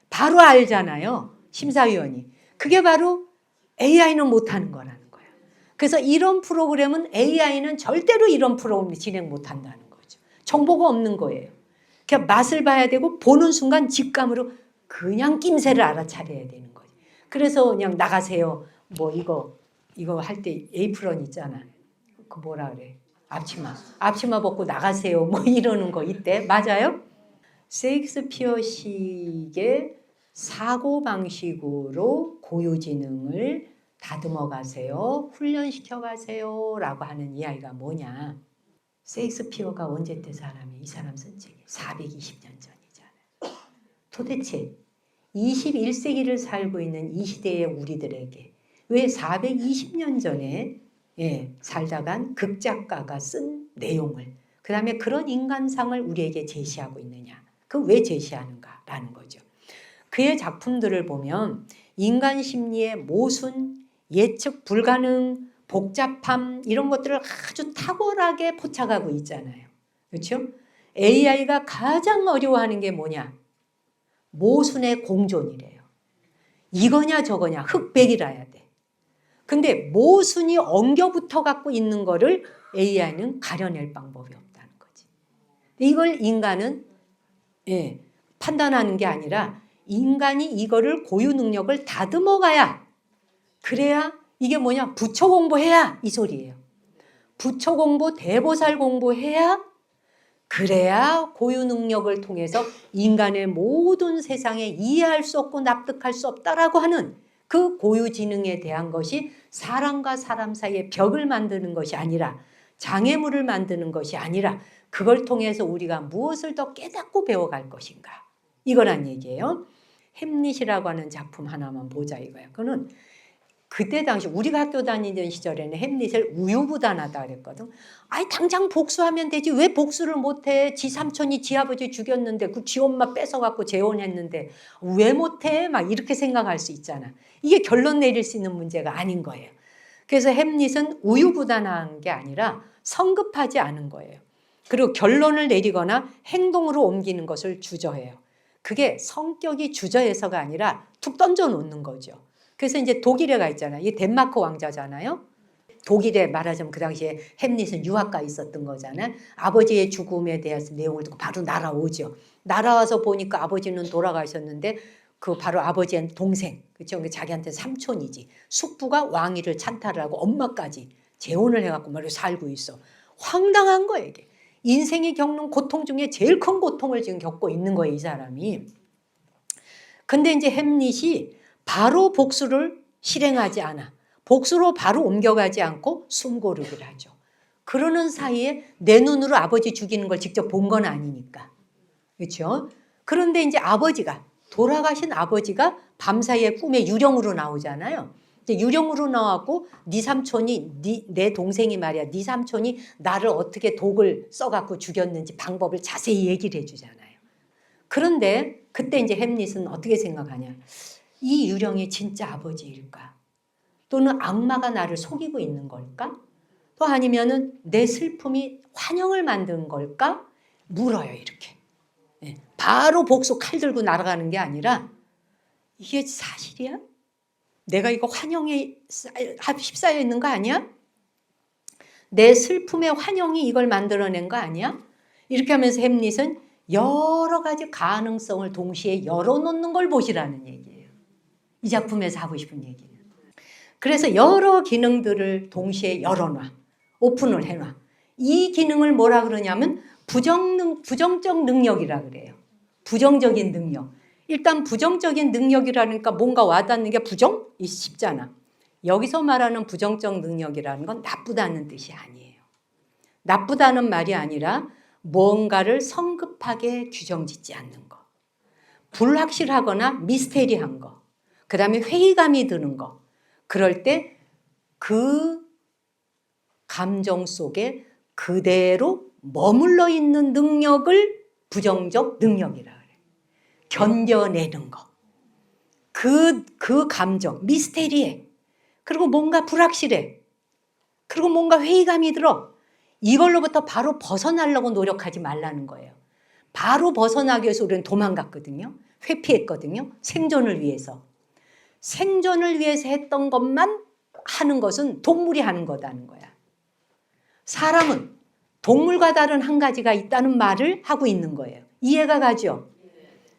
바로 알잖아요. 심사위원이. 그게 바로 AI는 못하는 거라는 거예요. 그래서 이런 프로그램은 AI는 절대로 이런 프로그램을 진행 못한다는 거죠. 정보가 없는 거예요. 그냥 맛을 봐야 되고 보는 순간 직감으로 그냥 낌새를 알아차려야 되는 거지. 그래서 그냥 나가세요. 뭐 이거 할 때 에이프런 있잖아. 그 뭐라 그래? 앞치마 벗고 나가세요. 뭐 이러는 거 이때 맞아요? 셰익스피어식의 사고방식으로 고유지능을 다듬어 가세요. 훈련시켜 가세요. 라고 하는 이야기가 뭐냐. 셰익스피어가 언제 때 사람이 이 사람 쓴 책이 420년 전이잖아요. 도대체 21세기를 살고 있는 이 시대의 우리들에게 왜 420년 전에 살다간 극작가가 쓴 내용을 그 다음에 그런 인간상을 우리에게 제시하고 있느냐. 그 왜 제시하는가라는 거죠. 그의 작품들을 보면 인간 심리의 모순, 예측 불가능, 복잡함 이런 것들을 아주 탁월하게 포착하고 있잖아요. 그렇죠? AI가 가장 어려워하는 게 뭐냐? 모순의 공존이래요. 이거냐 저거냐 흑백이라야 돼. 근데 모순이 엉겨붙어 갖고 있는 거를 AI는 가려낼 방법이 없다는 거지. 이걸 인간은 판단하는 게 아니라 인간이 이거를 고유 능력을 다듬어 가야 그래야 이게 뭐냐 부처 공부해야 이 소리예요. 부처 공부 대보살 공부해야 그래야 고유 능력을 통해서 인간의 모든 세상에 이해할 수 없고 납득할 수 없다라고 하는 그 고유 지능에 대한 것이 사람과 사람 사이에 벽을 만드는 것이 아니라 장애물을 만드는 것이 아니라 그걸 통해서 우리가 무엇을 더 깨닫고 배워갈 것인가 이거란 얘기예요. 햄릿이라고 하는 작품 하나만 보자 이거야. 그거는 그때 당시 우리가 학교 다니던 시절에는 햄릿을 우유부단하다 그랬거든. 아니 당장 복수하면 되지 왜 복수를 못해. 지 삼촌이 지 아버지 죽였는데 그 지 엄마 뺏어갖고 재혼했는데 왜 못해. 막 이렇게 생각할 수 있잖아. 이게 결론 내릴 수 있는 문제가 아닌 거예요. 그래서 햄릿은 우유부단한 게 아니라 성급하지 않은 거예요. 그리고 결론을 내리거나 행동으로 옮기는 것을 주저해요. 그게 성격이 주저해서가 아니라 툭 던져놓는 거죠. 그래서 이제 독일에 가 있잖아요. 이게 덴마크 왕자잖아요. 독일에 말하자면 그 당시에 햄릿은 유학가 있었던 거잖아요. 아버지의 죽음에 대해서 내용을 듣고 바로 날아오죠. 날아와서 보니까 아버지는 돌아가셨는데 그 바로 아버지의 동생, 그렇죠? 자기한테 삼촌이지. 숙부가 왕위를 찬탈을 하고 엄마까지 재혼을 해갖고 말로 살고 있어. 황당한 거예요 이게. 인생이 겪는 고통 중에 제일 큰 고통을 지금 겪고 있는 거예요 이 사람이. 근데 이제 햄릿이 바로 복수를 실행하지 않아. 복수로 바로 옮겨가지 않고 숨고르기를 하죠. 그러는 사이에 내 눈으로 아버지 죽이는 걸 직접 본 건 아니니까. 그렇죠? 그런데 이제 돌아가신 아버지가 밤사이에 꿈에 유령으로 나오잖아요. 유령으로 나왔고 내 동생이 말이야. 네 삼촌이 나를 어떻게 독을 써갖고 죽였는지 방법을 자세히 얘기를 해주잖아요. 그런데 그때 이제 햄릿은 어떻게 생각하냐. 이 유령이 진짜 아버지일까? 또는 악마가 나를 속이고 있는 걸까? 또 아니면은 내 슬픔이 환영을 만든 걸까? 물어요, 이렇게. 바로 복수 칼 들고 날아가는 게 아니라 이게 사실이야? 내가 이거 환영에 휩싸여 있는 거 아니야? 내 슬픔의 환영이 이걸 만들어낸 거 아니야? 이렇게 하면서 햄릿은 여러 가지 가능성을 동시에 열어놓는 걸 보시라는 얘기예요. 이 작품에서 하고 싶은 얘기는. 그래서 여러 기능들을 동시에 열어놔. 오픈을 해놔. 이 기능을 뭐라 그러냐면 부정적 능력이라 그래요. 부정적인 능력. 일단 부정적인 능력이라니까 뭔가 와닿는 게 부정이 쉽잖아. 여기서 말하는 부정적 능력이라는 건 나쁘다는 뜻이 아니에요. 나쁘다는 말이 아니라 뭔가를 성급하게 규정짓지 않는 거. 불확실하거나 미스테리한 거. 그 다음에 회의감이 드는 거. 그럴 때 그 감정 속에 그대로 머물러 있는 능력을 부정적 능력이라 그래요. 견뎌내는 거. 그 감정, 미스테리해. 그리고 뭔가 불확실해. 그리고 뭔가 회의감이 들어. 이걸로부터 바로 벗어나려고 노력하지 말라는 거예요. 바로 벗어나기 위해서 우리는 도망갔거든요. 회피했거든요. 생존을 위해서. 생존을 위해서 했던 것만 하는 것은 동물이 하는 거다는 거야. 사람은 동물과 다른 한 가지가 있다는 말을 하고 있는 거예요. 이해가 가죠?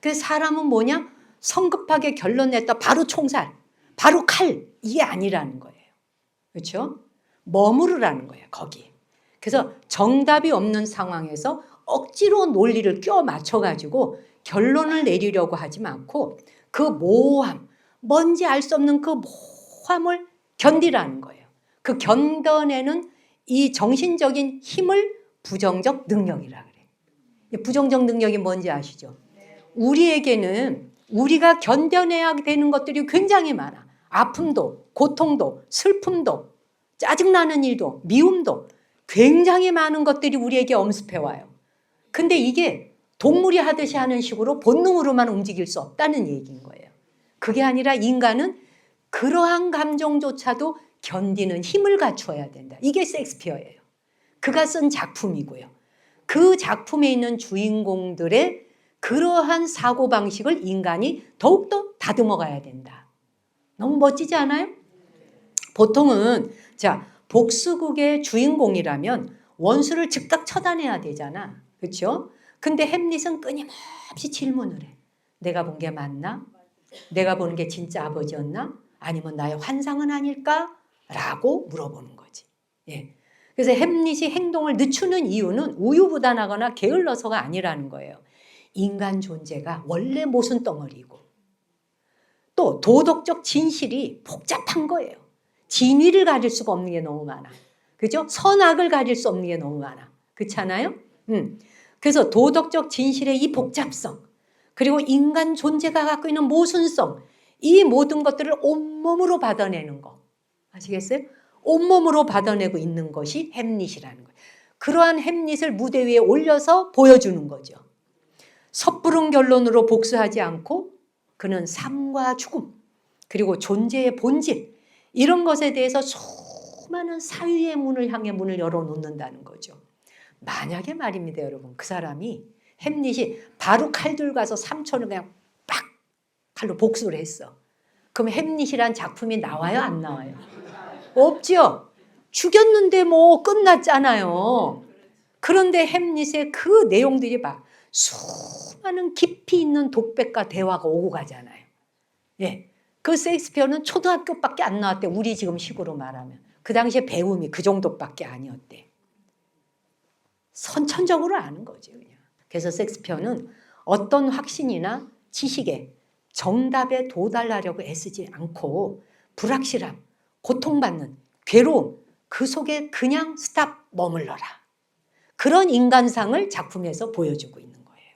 그래서 사람은 뭐냐? 성급하게 결론 냈다. 바로 총살, 바로 칼. 이게 아니라는 거예요. 그렇죠? 머무르라는 거예요. 거기에. 그래서 정답이 없는 상황에서 억지로 논리를 껴 맞춰가지고 결론을 내리려고 하지 않고 그 모호함, 뭔지 알 수 없는 그 모호함을 견디라는 거예요. 그 견뎌내는 이 정신적인 힘을 부정적 능력이라 그래요. 부정적 능력이 뭔지 아시죠? 우리에게는 우리가 견뎌내야 되는 것들이 굉장히 많아. 아픔도, 고통도, 슬픔도, 짜증나는 일도, 미움도 굉장히 많은 것들이 우리에게 엄습해 와요. 근데 이게 동물이 하듯이 하는 식으로 본능으로만 움직일 수 없다는 얘기인 거예요. 그게 아니라 인간은 그러한 감정조차도 견디는 힘을 갖추어야 된다. 이게 셰익스피어예요. 그가 쓴 작품이고요. 그 작품에 있는 주인공들의 그러한 사고방식을 인간이 더욱더 다듬어 가야 된다. 너무 멋지지 않아요? 보통은 복수극의 주인공이라면 원수를 즉각 처단해야 되잖아. 그렇죠? 근데 햄릿은 끊임없이 질문을 해. 내가 본 게 맞나? 내가 보는 게 진짜 아버지였나? 아니면 나의 환상은 아닐까? 라고 물어보는 거지. 예. 그래서 햄릿이 행동을 늦추는 이유는 우유부단하거나 게을러서가 아니라는 거예요. 인간 존재가 원래 모순덩어리고 또 도덕적 진실이 복잡한 거예요. 진위를 가질 수가 없는 게 너무 많아. 그죠? 선악을 가질 수 없는 게 너무 많아. 그렇잖아요? 그래서 도덕적 진실의 이 복잡성, 그리고 인간 존재가 갖고 있는 모순성, 이 모든 것들을 온몸으로 받아내는 거. 아시겠어요? 온몸으로 받아내고 있는 것이 햄릿이라는 거예요. 그러한 햄릿을 무대 위에 올려서 보여주는 거죠. 섣부른 결론으로 복수하지 않고 그는 삶과 죽음, 그리고 존재의 본질, 이런 것에 대해서 수많은 사유의 문을 향해 문을 열어놓는다는 거죠. 만약에 말입니다, 여러분. 그 사람이 햄릿이 바로 칼 들고 가서 삼촌을 그냥 빡 칼로 복수를 했어. 그럼 햄릿이란 작품이 나와요, 안 나와요? 없죠. 죽였는데 뭐 끝났잖아요. 그런데 햄릿의 그 내용들이 막 수많은 깊이 있는 독백과 대화가 오고 가잖아요. 예. 그 셰익스피어는 초등학교밖에 안 나왔대. 우리 지금 식으로 말하면. 그 당시에 배움이 그 정도밖에 아니었대. 선천적으로 아는 거죠, 그냥. 그래서 셰익스피어는 어떤 확신이나 지식에 정답에 도달하려고 애쓰지 않고 불확실함, 고통받는 괴로움, 그 속에 그냥 스탑 머물러라. 그런 인간상을 작품에서 보여주고 있는 거예요.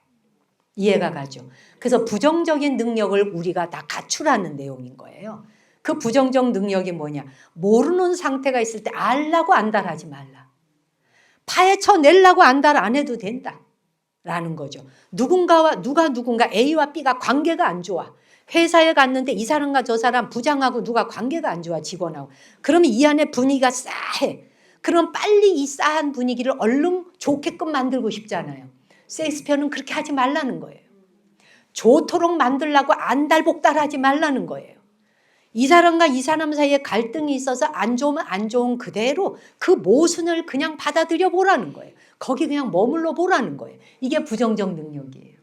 이해가 가죠? 그래서 부정적인 능력을 우리가 다 갖추라는 내용인 거예요. 그 부정적 능력이 뭐냐? 모르는 상태가 있을 때 알라고 안달하지 말라. 파헤쳐내려고 안달 안 해도 된다. 라는 거죠. 누군가 A와 B가 관계가 안 좋아. 회사에 갔는데 이 사람과 저 사람 부장하고 누가 관계가 안 좋아, 직원하고. 그러면 이 안에 분위기가 싸해. 그럼 빨리 이 싸한 분위기를 얼른 좋게끔 만들고 싶잖아요. 셰익스피어는 그렇게 하지 말라는 거예요. 좋도록 만들려고 안달복달하지 말라는 거예요. 이 사람과 이 사람 사이에 갈등이 있어서 안 좋으면 안 좋은 그대로 그 모순을 그냥 받아들여 보라는 거예요. 거기 그냥 머물러 보라는 거예요. 이게 부정적 능력이에요.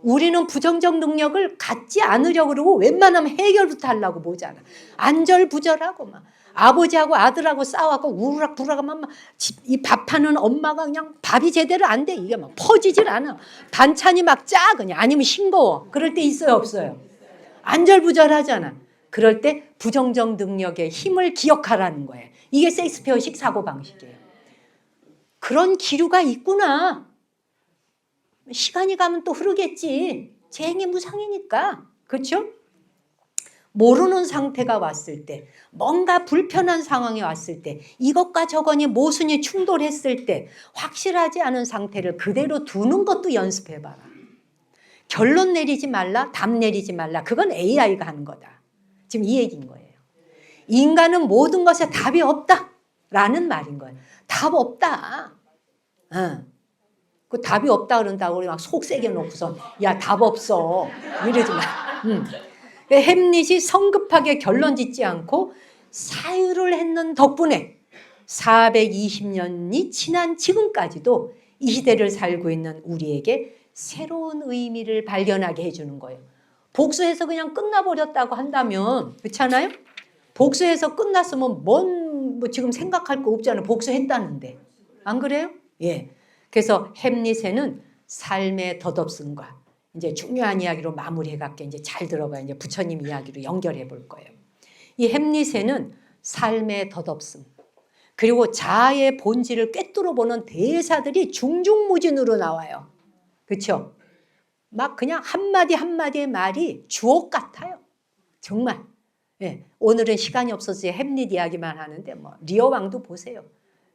우리는 부정적 능력을 갖지 않으려고 그러고 웬만하면 해결부터 하려고 보잖아. 안절부절하고 막 아버지하고 아들하고 싸워갖고 우르락부르락 막 이 밥하는 엄마가 그냥 밥이 제대로 안 돼. 이게 막 퍼지질 않아. 반찬이 막 짜 그냥. 아니면 싱거워. 그럴 때 있어요, 없어요? 안절부절하잖아. 그럴 때 부정적 능력의 힘을 기억하라는 거예요. 이게 셰익스피어식 사고방식이에요. 그런 기류가 있구나. 시간이 가면 또 흐르겠지. 재행이 무상이니까. 그렇죠? 모르는 상태가 왔을 때, 뭔가 불편한 상황이 왔을 때, 이것과 저것이 모순이 충돌했을 때 확실하지 않은 상태를 그대로 두는 것도 연습해봐라. 결론 내리지 말라, 답 내리지 말라. 그건 AI가 하는 거다. 지금 이 얘기인 거예요. 인간은 모든 것에 답이 없다라는 말인 거예요. 답 없다. 그 답이 없다 그런다고 우리 막 속 세게 놓고서 야, 답 없어. 이러지 마. 햄릿이 성급하게 결론 짓지 않고 사유를 했는 덕분에 420년이 지난 지금까지도 이 시대를 살고 있는 우리에게 새로운 의미를 발견하게 해주는 거예요. 복수해서 그냥 끝나버렸다고 한다면, 그렇잖아요? 복수해서 끝났으면 뭐 지금 생각할 거 없잖아요. 복수했다는데. 안 그래요? 예. 그래서 햄릿에는 삶의 덧없음과 이제 중요한 이야기로 마무리해갈게. 이제 잘 들어봐요. 이제 부처님 이야기로 연결해 볼 거예요. 이 햄릿에는 삶의 덧없음, 그리고 자아의 본질을 꿰뚫어 보는 대사들이 중중무진으로 나와요. 그렇죠? 막 그냥 한마디 한마디의 말이 주옥 같아요. 정말. 예. 오늘은 시간이 없어서 햄릿 이야기만 하는데 뭐 리어 왕도 보세요.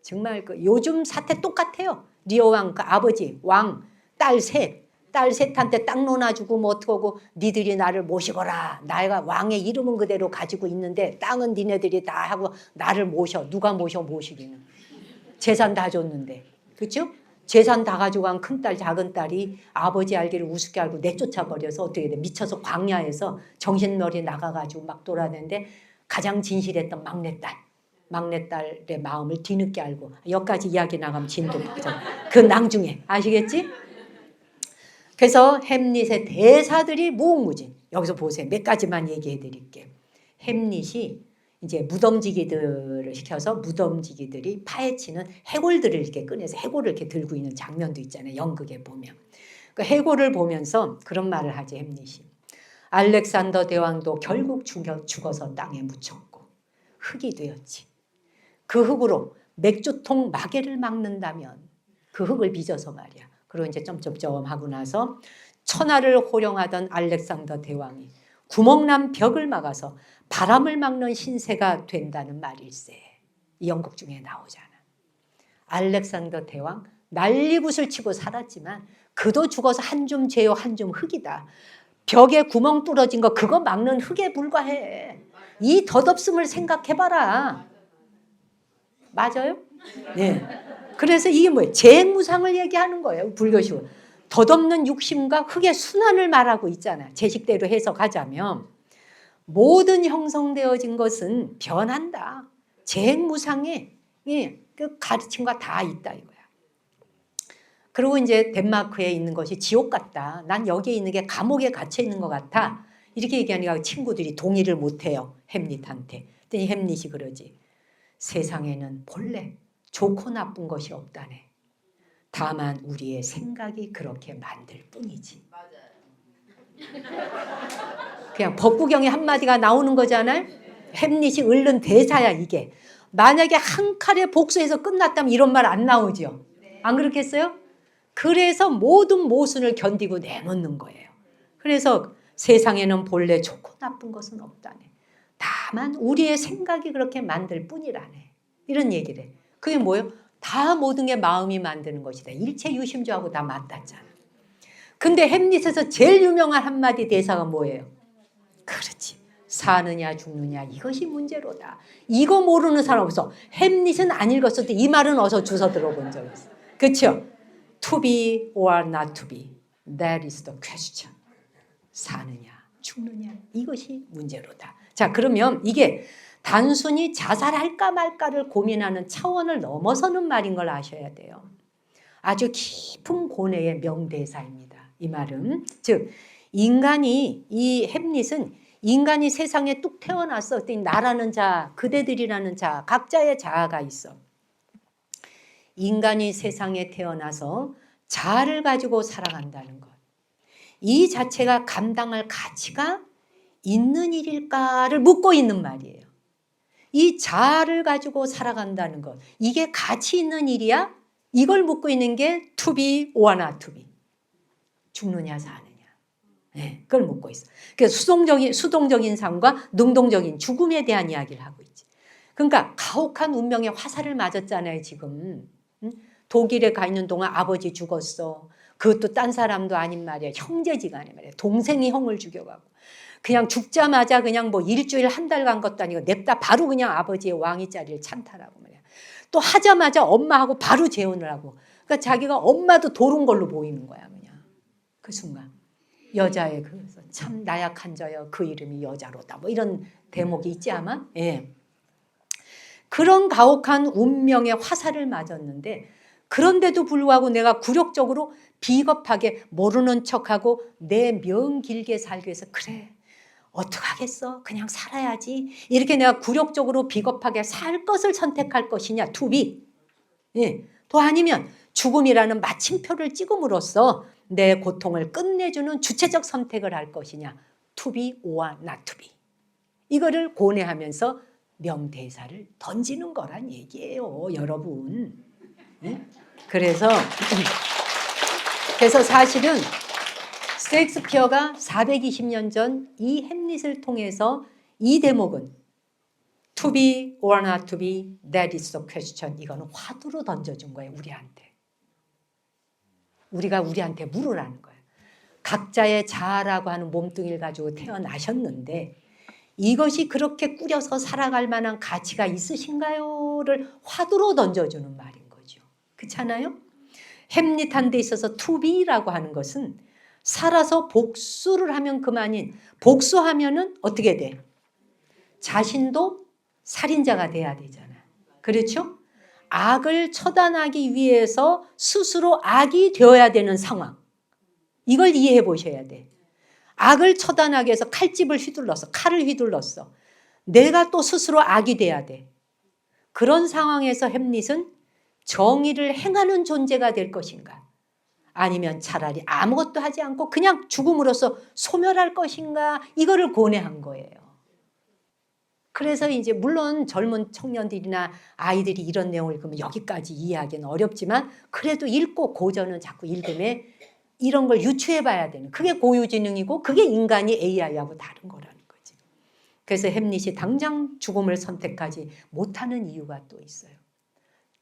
정말 그 요즘 사태 똑같아요. 리어 왕 그 아버지 왕 딸 셋한테 땅 놓아주고 뭐 어떡하고 니들이 나를 모시거라. 내가 왕의 이름은 그대로 가지고 있는데 땅은 니네들이 다 하고 나를 모셔. 누가 모시기는. 재산 다 줬는데. 그렇죠? 재산 다 가지고 간 큰딸 작은딸이 아버지 알기를 우습게 알고 내쫓아버려서 어떻게 돼. 미쳐서 광야에서 정신머리 나가가지고 막 돌아다니는데 가장 진실했던 막내딸의 마음을 뒤늦게 알고 여기까지 이야기 나가면 진도 그 낭중에 아시겠지? 그래서 햄릿의 대사들이 무궁무진. 여기서 보세요. 몇 가지만 얘기해 드릴게요. 햄릿이 이제 무덤지기들을 시켜서 무덤지기들이 파헤치는 해골들을 이렇게 꺼내서 해골을 이렇게 들고 있는 장면도 있잖아요. 연극에 보면. 그 해골을 보면서 그런 말을 하지 햄릿이. 알렉산더 대왕도 결국 죽어서 땅에 묻혔고 흙이 되었지. 그 흙으로 맥주통 마개를 막는다면 그 흙을 빚어서 말이야. 그리고 이제 점점점 하고 나서 천하를 호령하던 알렉산더 대왕이 구멍난 벽을 막아서 바람을 막는 신세가 된다는 말일세. 이 연극 중에 나오잖아. 알렉산더 대왕 난리굿을 치고 살았지만 그도 죽어서 한 줌 재요 한 줌 흙이다. 벽에 구멍 뚫어진 거 그거 막는 흙에 불과해. 이 덧없음을 생각해봐라. 맞아요? 네. 그래서 이게 뭐예요? 재무상을 얘기하는 거예요. 불교식으로. 덧없는 육심과 흙의 순환을 말하고 있잖아. 제 식대로 해석하자면 모든 형성되어진 것은 변한다. 재무상의 그 가르침과 다 있다 이거야. 그리고 이제 덴마크에 있는 것이 지옥 같다. 난 여기에 있는 게 감옥에 갇혀 있는 것 같아. 이렇게 얘기하니까 친구들이 동의를 못해요. 햄릿한테. 그랬더니 햄릿이 그러지. 세상에는 본래 좋고 나쁜 것이 없다네. 다만 우리의 생각이 그렇게 만들 뿐이지. 그냥 법구경에 한마디가 나오는 거잖아요. 햄릿이 읊는 대사야 이게. 만약에 한 칼에 복수해서 끝났다면 이런 말 안 나오죠. 안 그렇겠어요? 그래서 모든 모순을 견디고 내놓는 거예요. 그래서 세상에는 본래 좋고 나쁜 것은 없다네. 다만 우리의 생각이 그렇게 만들 뿐이라네. 이런 얘기를 해. 그게 뭐예요? 다 모든 게 마음이 만드는 것이다. 일체 유심조하고 다 맞닿잖아. 근데 햄릿에서 제일 유명한 한마디 대사가 뭐예요? 그렇지. 사느냐 죽느냐 이것이 문제로다. 이거 모르는 사람 없어. 햄릿은 안 읽었어도 이 말은 어서 주워 들어본 적 있어. 그렇죠? To be or not to be. That is the question. 사느냐 죽느냐 이것이 문제로다. 자, 그러면 이게 단순히 자살할까 말까를 고민하는 차원을 넘어서는 말인 걸 아셔야 돼요. 아주 깊은 고뇌의 명대사입니다. 이 말은 즉 인간이 이 햄릿은 인간이 세상에 뚝 태어났어. 나라는 자, 그대들이라는 자, 각자의 자아가 있어. 인간이 세상에 태어나서 자아를 가지고 살아간다는 것. 이 자체가 감당할 가치가 있는 일일까를 묻고 있는 말이에요. 이 자아를 가지고 살아간다는 것. 이게 가치 있는 일이야? 이걸 묻고 있는 게 to be or not to be. 죽느냐 사느냐. 네, 그걸 묻고 있어. 그래서 수동적인 삶과 능동적인 죽음에 대한 이야기를 하고 있지. 그러니까 가혹한 운명의 화살을 맞았잖아요 지금. 독일에 가 있는 동안 아버지 죽었어. 그것도 딴 사람도 아닌 말이야. 형제지간에 말이야. 동생이 형을 죽여가고. 그냥 죽자마자 그냥 뭐 일주일 한 달 간 것도 아니고 냅다 바로 그냥 아버지의 왕위 자리를 찬탈하고 말이야. 또 하자마자 엄마하고 바로 재혼을 하고. 그러니까 자기가 엄마도 도른 걸로 보이는 거야 그냥. 그 순간. 여자의 그래서 참 나약한 자여 그 이름이 여자로다. 뭐 이런 대목이 있지 아마. 예. 그런 가혹한 운명의 화살을 맞았는데 그런데도 불구하고 내가 굴욕적으로 비겁하게 모르는 척하고 내 명 길게 살기 위해서 그래 어떡하겠어 그냥 살아야지 이렇게 내가 굴욕적으로 비겁하게 살 것을 선택할 것이냐 to be. 예. 또 아니면 죽음이라는 마침표를 찍음으로써 내 고통을 끝내주는 주체적 선택을 할 것이냐 to be or not to be. 이거를 고뇌하면서 명대사를 던지는 거란 얘기예요 여러분. 예? 그래서 사실은 셰익스피어가 420년 전 이 햄릿을 통해서 이 대목은 to be or not to be that is the question 이거는 화두로 던져준 거예요 우리한테. 우리가 우리한테 물으라는 거예요. 각자의 자아라고 하는 몸뚱이를 가지고 태어나셨는데 이것이 그렇게 꾸려서 살아갈 만한 가치가 있으신가요?를 화두로 던져주는 말인 거죠. 그렇잖아요? 햄릿한 데 있어서 to be라고 하는 것은 살아서 복수를 하면 그만인 복수하면은 어떻게 돼? 자신도 살인자가 돼야 되잖아. 그렇죠? 악을 처단하기 위해서 스스로 악이 되어야 되는 상황. 이걸 이해해 보셔야 돼. 악을 처단하기 위해서 칼집을 휘둘렀어. 칼을 휘둘렀어. 내가 또 스스로 악이 돼야 돼. 그런 상황에서 햄릿은 정의를 행하는 존재가 될 것인가? 아니면 차라리 아무것도 하지 않고 그냥 죽음으로써 소멸할 것인가? 이거를 고뇌한 거예요. 그래서 이제 물론 젊은 청년들이나 아이들이 이런 내용을 읽으면 여기까지 이해하기는 어렵지만 그래도 읽고 고전은 자꾸 읽으면 이런 걸 유추해 봐야 되는 그게 고유지능이고 그게 인간이 AI하고 다른 거라는 거지. 그래서 햄릿이 당장 죽음을 선택하지 못하는 이유가 또 있어요.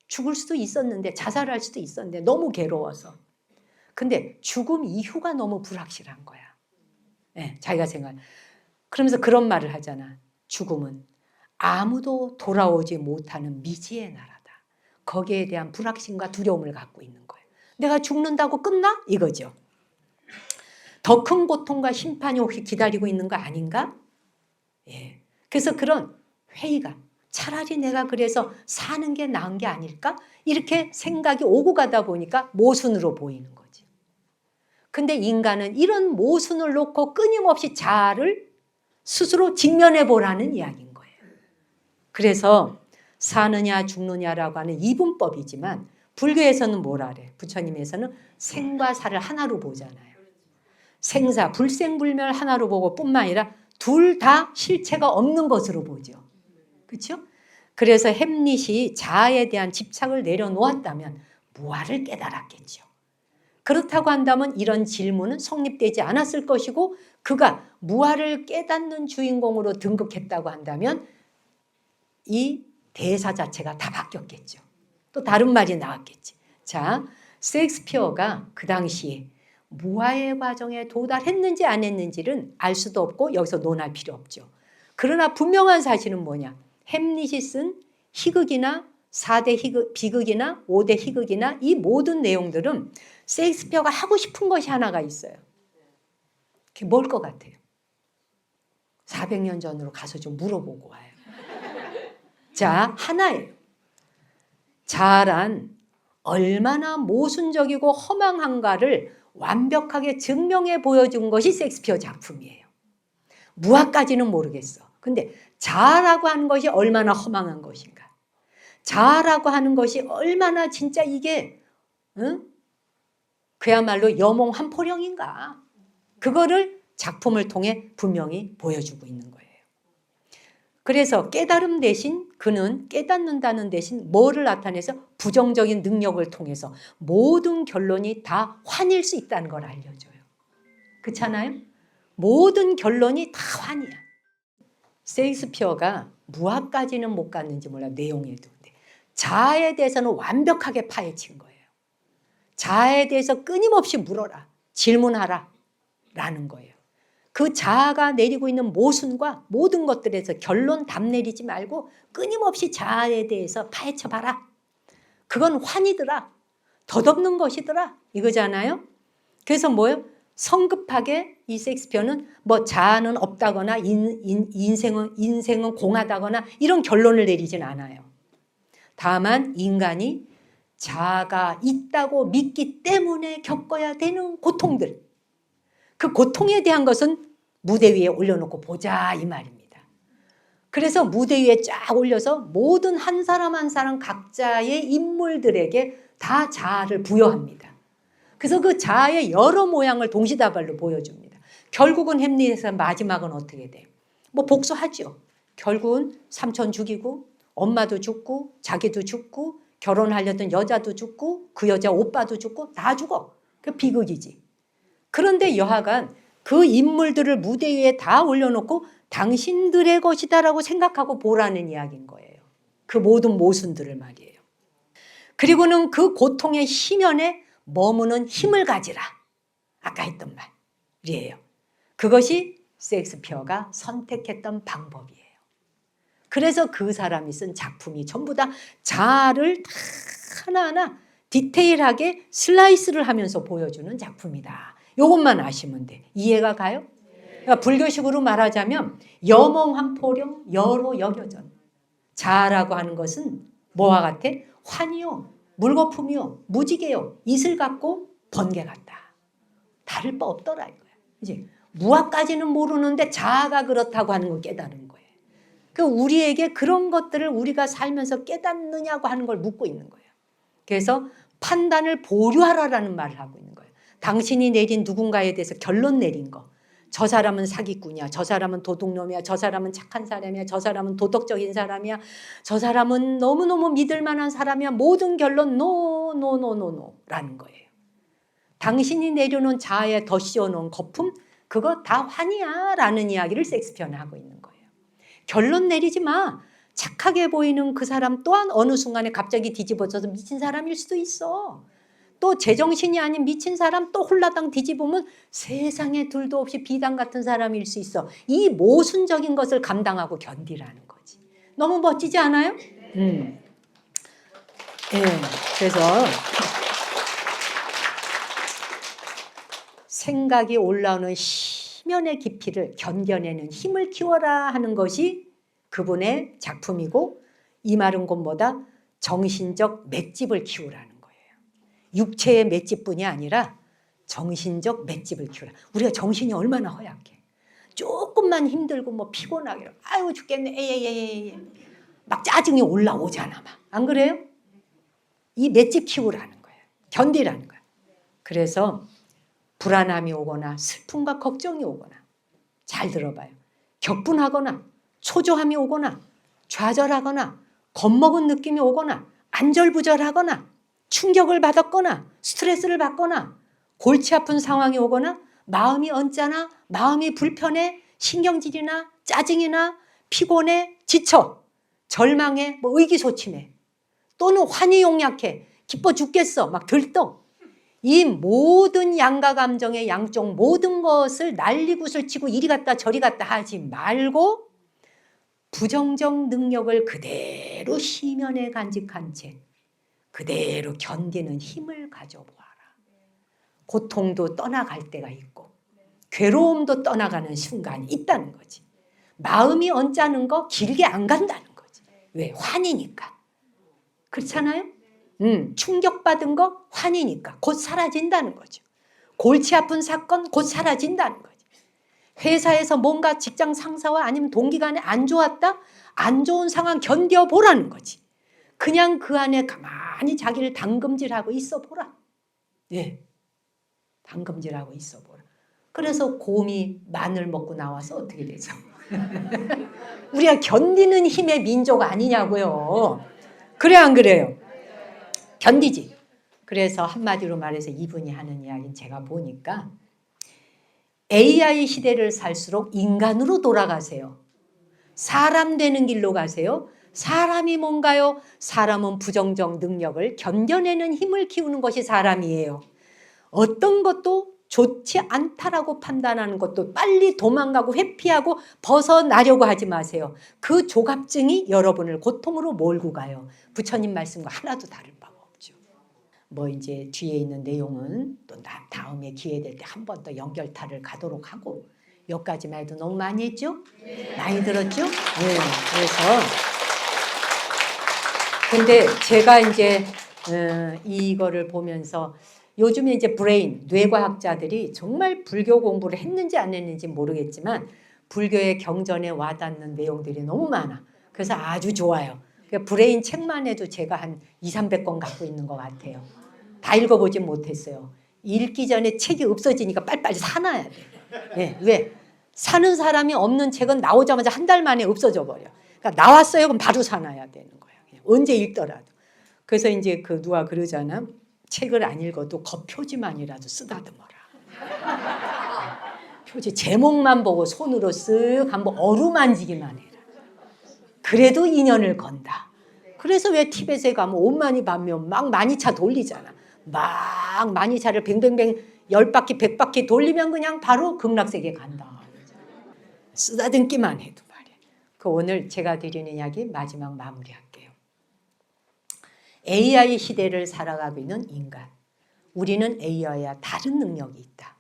죽을 수도 있었는데 자살할 수도 있었는데 너무 괴로워서. 근데 죽음 이후가 너무 불확실한 거야. 네, 자기가 생각. 그러면서 그런 말을 하잖아. 죽음은 아무도 돌아오지 못하는 미지의 나라다. 거기에 대한 불확신과 두려움을 갖고 있는 거예요. 내가 죽는다고 끝나? 이거죠. 더 큰 고통과 심판이 혹시 기다리고 있는 거 아닌가? 예. 그래서 그런 회의가 차라리 내가 그래서 사는 게 나은 게 아닐까? 이렇게 생각이 오고 가다 보니까 모순으로 보이는 거지. 근데 인간은 이런 모순을 놓고 끊임없이 자아를 스스로 직면해 보라는 이야기인 거예요. 그래서 사느냐 죽느냐라고 하는 이분법이지만 불교에서는 뭐라 그래? 부처님에서는 생과 사를 하나로 보잖아요. 생사, 불생불멸 하나로 보고 뿐만 아니라 둘 다 실체가 없는 것으로 보죠. 그렇죠? 그래서 햄릿이 자아에 대한 집착을 내려놓았다면 무아를 깨달았겠죠. 그렇다고 한다면 이런 질문은 성립되지 않았을 것이고 그가 무아를 깨닫는 주인공으로 등극했다고 한다면 이 대사 자체가 다 바뀌었겠죠. 또 다른 말이 나왔겠지. 자, 셰익스피어가 그 당시에 무아의 과정에 도달했는지 안 했는지는 알 수도 없고 여기서 논할 필요 없죠. 그러나 분명한 사실은 뭐냐. 햄릿이 쓴 희극이나 4대 비극이나 5대 희극이나 이 모든 내용들은 셰익스피어가 하고 싶은 것이 하나가 있어요. 그게 뭘 것 같아요? 400년 전으로 가서 좀 물어보고 와요. 자, 하나예요. 자아란 얼마나 모순적이고 허망한가를 완벽하게 증명해 보여준 것이 셰익스피어 작품이에요. 무아까지는 모르겠어. 근데 자아라고 하는 것이 얼마나 허망한 것인가. 자아라고 하는 것이 얼마나 진짜 이게 그야말로 여몽 한포령인가. 그거를 작품을 통해 분명히 보여주고 있는 거예요. 그래서 깨달음 대신 그는 깨닫는다는 대신 뭐를 나타내서 부정적인 능력을 통해서 모든 결론이 다 환일 수 있다는 걸 알려줘요. 그렇잖아요? 모든 결론이 다 환이야. 셰익스피어가 무아까지는 못 갔는지 몰라 내용에도. 자아에 대해서는 완벽하게 파헤친 거예요. 자아에 대해서 끊임없이 물어라. 질문하라. 라는 거예요. 그 자아가 내리고 있는 모순과 모든 것들에서 결론 답 내리지 말고 끊임없이 자아에 대해서 파헤쳐봐라. 그건 환이더라. 덧없는 것이더라. 이거잖아요. 그래서 뭐예요? 성급하게 이 셰익스피어는 뭐 자아는 없다거나 인생은 공하다거나 이런 결론을 내리진 않아요. 다만 인간이 자아가 있다고 믿기 때문에 겪어야 되는 고통들, 그 고통에 대한 것은 무대 위에 올려놓고 보자 이 말입니다. 그래서 무대 위에 쫙 올려서 모든 한 사람 한 사람 각자의 인물들에게 다 자아를 부여합니다. 그래서 그 자아의 여러 모양을 동시다발로 보여줍니다. 결국은 햄릿의 마지막은 어떻게 돼? 뭐 복수하죠. 결국은 삼촌 죽이고 엄마도 죽고 자기도 죽고 결혼하려던 여자도 죽고 그 여자 오빠도 죽고 다 죽어. 그 비극이지. 그런데 여하간 그 인물들을 무대 위에 다 올려놓고 당신들의 것이다라고 생각하고 보라는 이야기인 거예요. 그 모든 모순들을 말이에요. 그리고는 그 고통의 희면에 머무는 힘을 가지라. 아까 했던 말이에요. 그것이 셰익스피어가 선택했던 방법이에요. 그래서 그 사람이 쓴 작품이 전부 다 자아를 다 하나하나 디테일하게 슬라이스를 하면서 보여주는 작품이다. 이것만 아시면 돼. 이해가 가요? 그러니까 불교식으로 말하자면 여몽한포령 여로 여겨전. 자아라고 하는 것은 뭐와 같아? 환이요, 물거품이요, 무지개요, 이슬 같고 번개 같다. 다를 바 없더라 이거야. 이제 무아까지는 모르는데 자아가 그렇다고 하는 걸 깨달은 거예요. 그 우리에게 그런 것들을 우리가 살면서 깨닫느냐고 하는 걸 묻고 있는 거예요. 그래서 판단을 보류하라라는 말을 하고 있는 거예요. 당신이 내린 누군가에 대해서 결론 내린 거. 저 사람은 사기꾼이야. 저 사람은 도둑놈이야. 저 사람은 착한 사람이야. 저 사람은 도덕적인 사람이야. 저 사람은 너무너무 믿을 만한 사람이야. 모든 결론 노라는 거예요. 당신이 내려놓은 자아에 더 씌워놓은 거품 그거 다 환이야 라는 이야기를 셰익스피어는 하고 있는 거예요. 결론 내리지 마. 착하게 보이는 그 사람 또한 어느 순간에 갑자기 뒤집어져서 미친 사람일 수도 있어. 또 제정신이 아닌 미친 사람 또 홀라당 뒤집으면 세상에 둘도 없이 비단 같은 사람일 수 있어. 이 모순적인 것을 감당하고 견디라는 거지. 너무 멋지지 않아요? 네, 그래서 생각이 올라오는 심연의 깊이를 견뎌내는 힘을 키워라 하는 것이 그분의 작품이고 이 말은 곧보다 정신적 맷집을 키우라는 거예요. 육체의 맷집뿐이 아니라 정신적 맷집을 키우라. 우리가 정신이 얼마나 허약해. 조금만 힘들고 뭐 피곤하게 아유 죽겠네 에에에에 막 짜증이 올라오잖아 막. 안 그래요? 이 맷집 키우라는 거예요. 견디라는 거예요. 그래서 불안함이 오거나 슬픔과 걱정이 오거나 잘 들어봐요. 격분하거나 초조함이 오거나 좌절하거나 겁먹은 느낌이 오거나 안절부절하거나 충격을 받았거나 스트레스를 받거나 골치 아픈 상황이 오거나 마음이 언짢아, 마음이 불편해, 신경질이나 짜증이나 피곤해, 지쳐, 절망해, 의기소침해, 또는 환히 용약해, 기뻐 죽겠어, 막 들떠. 이 모든 양가 감정의 양쪽 모든 것을 난리굿을 치고 이리 갔다 저리 갔다 하지 말고 부정적 능력을 그대로 시면에 간직한 채 그대로 견디는 힘을 가져보아라. 고통도 떠나갈 때가 있고 괴로움도 떠나가는 순간이 있다는 거지. 마음이 언짢은 거 길게 안 간다는 거지. 왜? 환이니까. 그렇잖아요? 충격받은 거 환이니까 곧 사라진다는 거죠. 골치 아픈 사건 곧 사라진다는 거지. 회사에서 뭔가 직장 상사와 아니면 동기간에 안 좋았다? 안 좋은 상황 견뎌보라는 거지. 그냥 그 안에 가만히 자기를 담금질하고 있어 보라. 예, 담금질하고 있어 보라. 그래서 곰이 마늘 먹고 나와서 어떻게 되죠? 우리가 견디는 힘의 민족 아니냐고요. 그래 안 그래요? 견디지. 그래서 한마디로 말해서 이분이 하는 이야기는 제가 보니까 AI 시대를 살수록 인간으로 돌아가세요. 사람 되는 길로 가세요. 사람이 뭔가요? 사람은 부정적 능력을 견뎌내는 힘을 키우는 것이 사람이에요. 어떤 것도 좋지 않다라고 판단하는 것도 빨리 도망가고 회피하고 벗어나려고 하지 마세요. 그 조갑증이 여러분을 고통으로 몰고 가요. 부처님 말씀과 하나도 다를 바가 없죠. 뭐 이제 뒤에 있는 내용은 또 다음에 기회 될 때 한 번 더 연결타를 가도록 하고 여기까지만 해도 너무 많이 했죠? 네. 많이 들었죠? 네. 그래서 근데 제가 이제 이거를 보면서 요즘에 이제 브레인, 뇌과학자들이 정말 불교 공부를 했는지 안 했는지 모르겠지만 불교의 경전에 와닿는 내용들이 너무 많아. 그래서 아주 좋아요. 브레인 책만 해도 제가 한 200~300권 갖고 있는 것 같아요. 다 읽어보진 못했어요. 읽기 전에 책이 없어지니까 빨리빨리 사놔야 돼. 네, 왜? 사는 사람이 없는 책은 나오자마자 한 달 만에 없어져 버려. 그러니까 나왔어요. 그럼 바로 사놔야 되는 거야. 언제 읽더라도. 그래서 이제 그 누가 그러잖아. 책을 안 읽어도 겉표지만이라도 쓰다듬어라. 표지 제목만 보고 손으로 쓱 한번 어루만지기만 해라. 그래도 인연을 건다. 그래서 왜 티벳에 가면 옷만이 반면 막 만이차 돌리잖아. 막 만이차를 뱅뱅뱅 10바퀴 100바퀴 돌리면 그냥 바로 극락세계 간다. 쓰다듬기만 해도 말이야. 그 오늘 제가 드리는 이야기 마지막 마무리할게요. AI 시대를 살아가고 있는 인간. 우리는 AI와 다른 능력이 있다.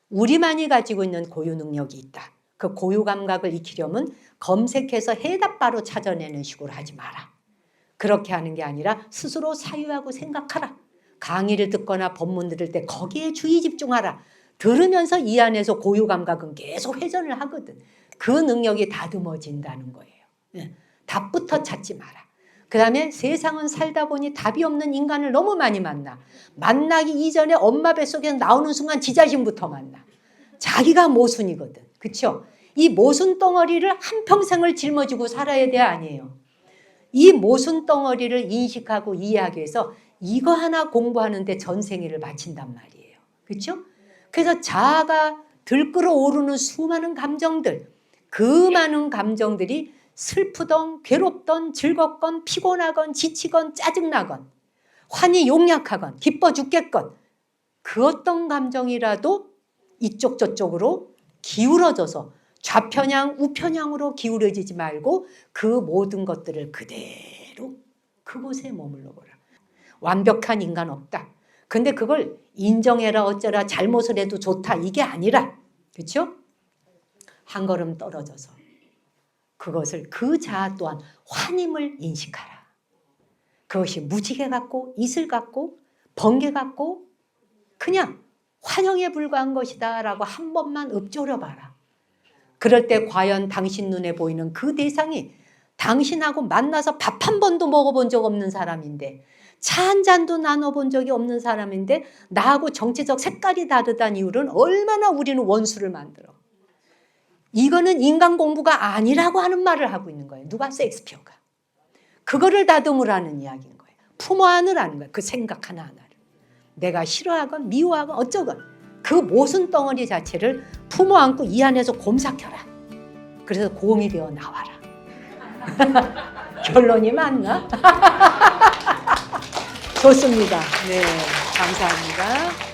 우리만이 가지고 있는 고유 능력이 있다. 그 고유 감각을 익히려면 검색해서 해답 바로 찾아내는 식으로 하지 마라. 그렇게 하는 게 아니라 스스로 사유하고 생각하라. 강의를 듣거나 법문 들을 때 거기에 주의 집중하라. 들으면서 이 안에서 고유 감각은 계속 회전을 하거든. 그 능력이 다듬어진다는 거예요. 답부터 찾지 마라. 그 다음에 세상은 살다 보니 답이 없는 인간을 너무 많이 만나. 만나기 이전에 엄마 뱃속에서 나오는 순간 지 자신부터 만나. 자기가 모순이거든. 그렇죠? 이 모순 덩어리를 한평생을 짊어지고 살아야 돼 아니에요. 이 모순 덩어리를 인식하고 이해하기 위해서 이거 하나 공부하는데 전생애를 바친단 말이에요. 그렇죠? 그래서 자아가 들끓어 오르는 수많은 감정들, 그 많은 감정들이 슬프던 괴롭던 즐겁건 피곤하건 지치건 짜증나건 환히 용약하건 기뻐 죽겠건 그 어떤 감정이라도 이쪽 저쪽으로 기울어져서 좌편향 우편향으로 기울어지지 말고 그 모든 것들을 그대로 그곳에 머물러 보라. 완벽한 인간 없다. 근데 그걸 인정해라 어쩌라 잘못을 해도 좋다 이게 아니라 그렇죠? 한 걸음 떨어져서 그것을 그 자아 또한 환임을 인식하라. 그것이 무지개 같고 이슬 같고 번개 같고 그냥 환영에 불과한 것이다 라고 한 번만 읊조려 봐라. 그럴 때 과연 당신 눈에 보이는 그 대상이 당신하고 만나서 밥 한 번도 먹어본 적 없는 사람인데 차 한 잔도 나눠본 적이 없는 사람인데 나하고 정치적 색깔이 다르다는 이유는 얼마나 우리는 원수를 만들어. 이거는 인간 공부가 아니라고 하는 말을 하고 있는 거예요. 누가? 셰익스피어가. 그거를 다듬으라는 이야기인 거예요. 품어 안으라는 거예요. 그 생각 하나하나를. 내가 싫어하건 미워하건 어쩌건 그 모순 덩어리 자체를 품어 안고 이 안에서 곰삭혀라. 그래서 곰이 되어 나와라. 결론이 맞나? 좋습니다. 네, 감사합니다.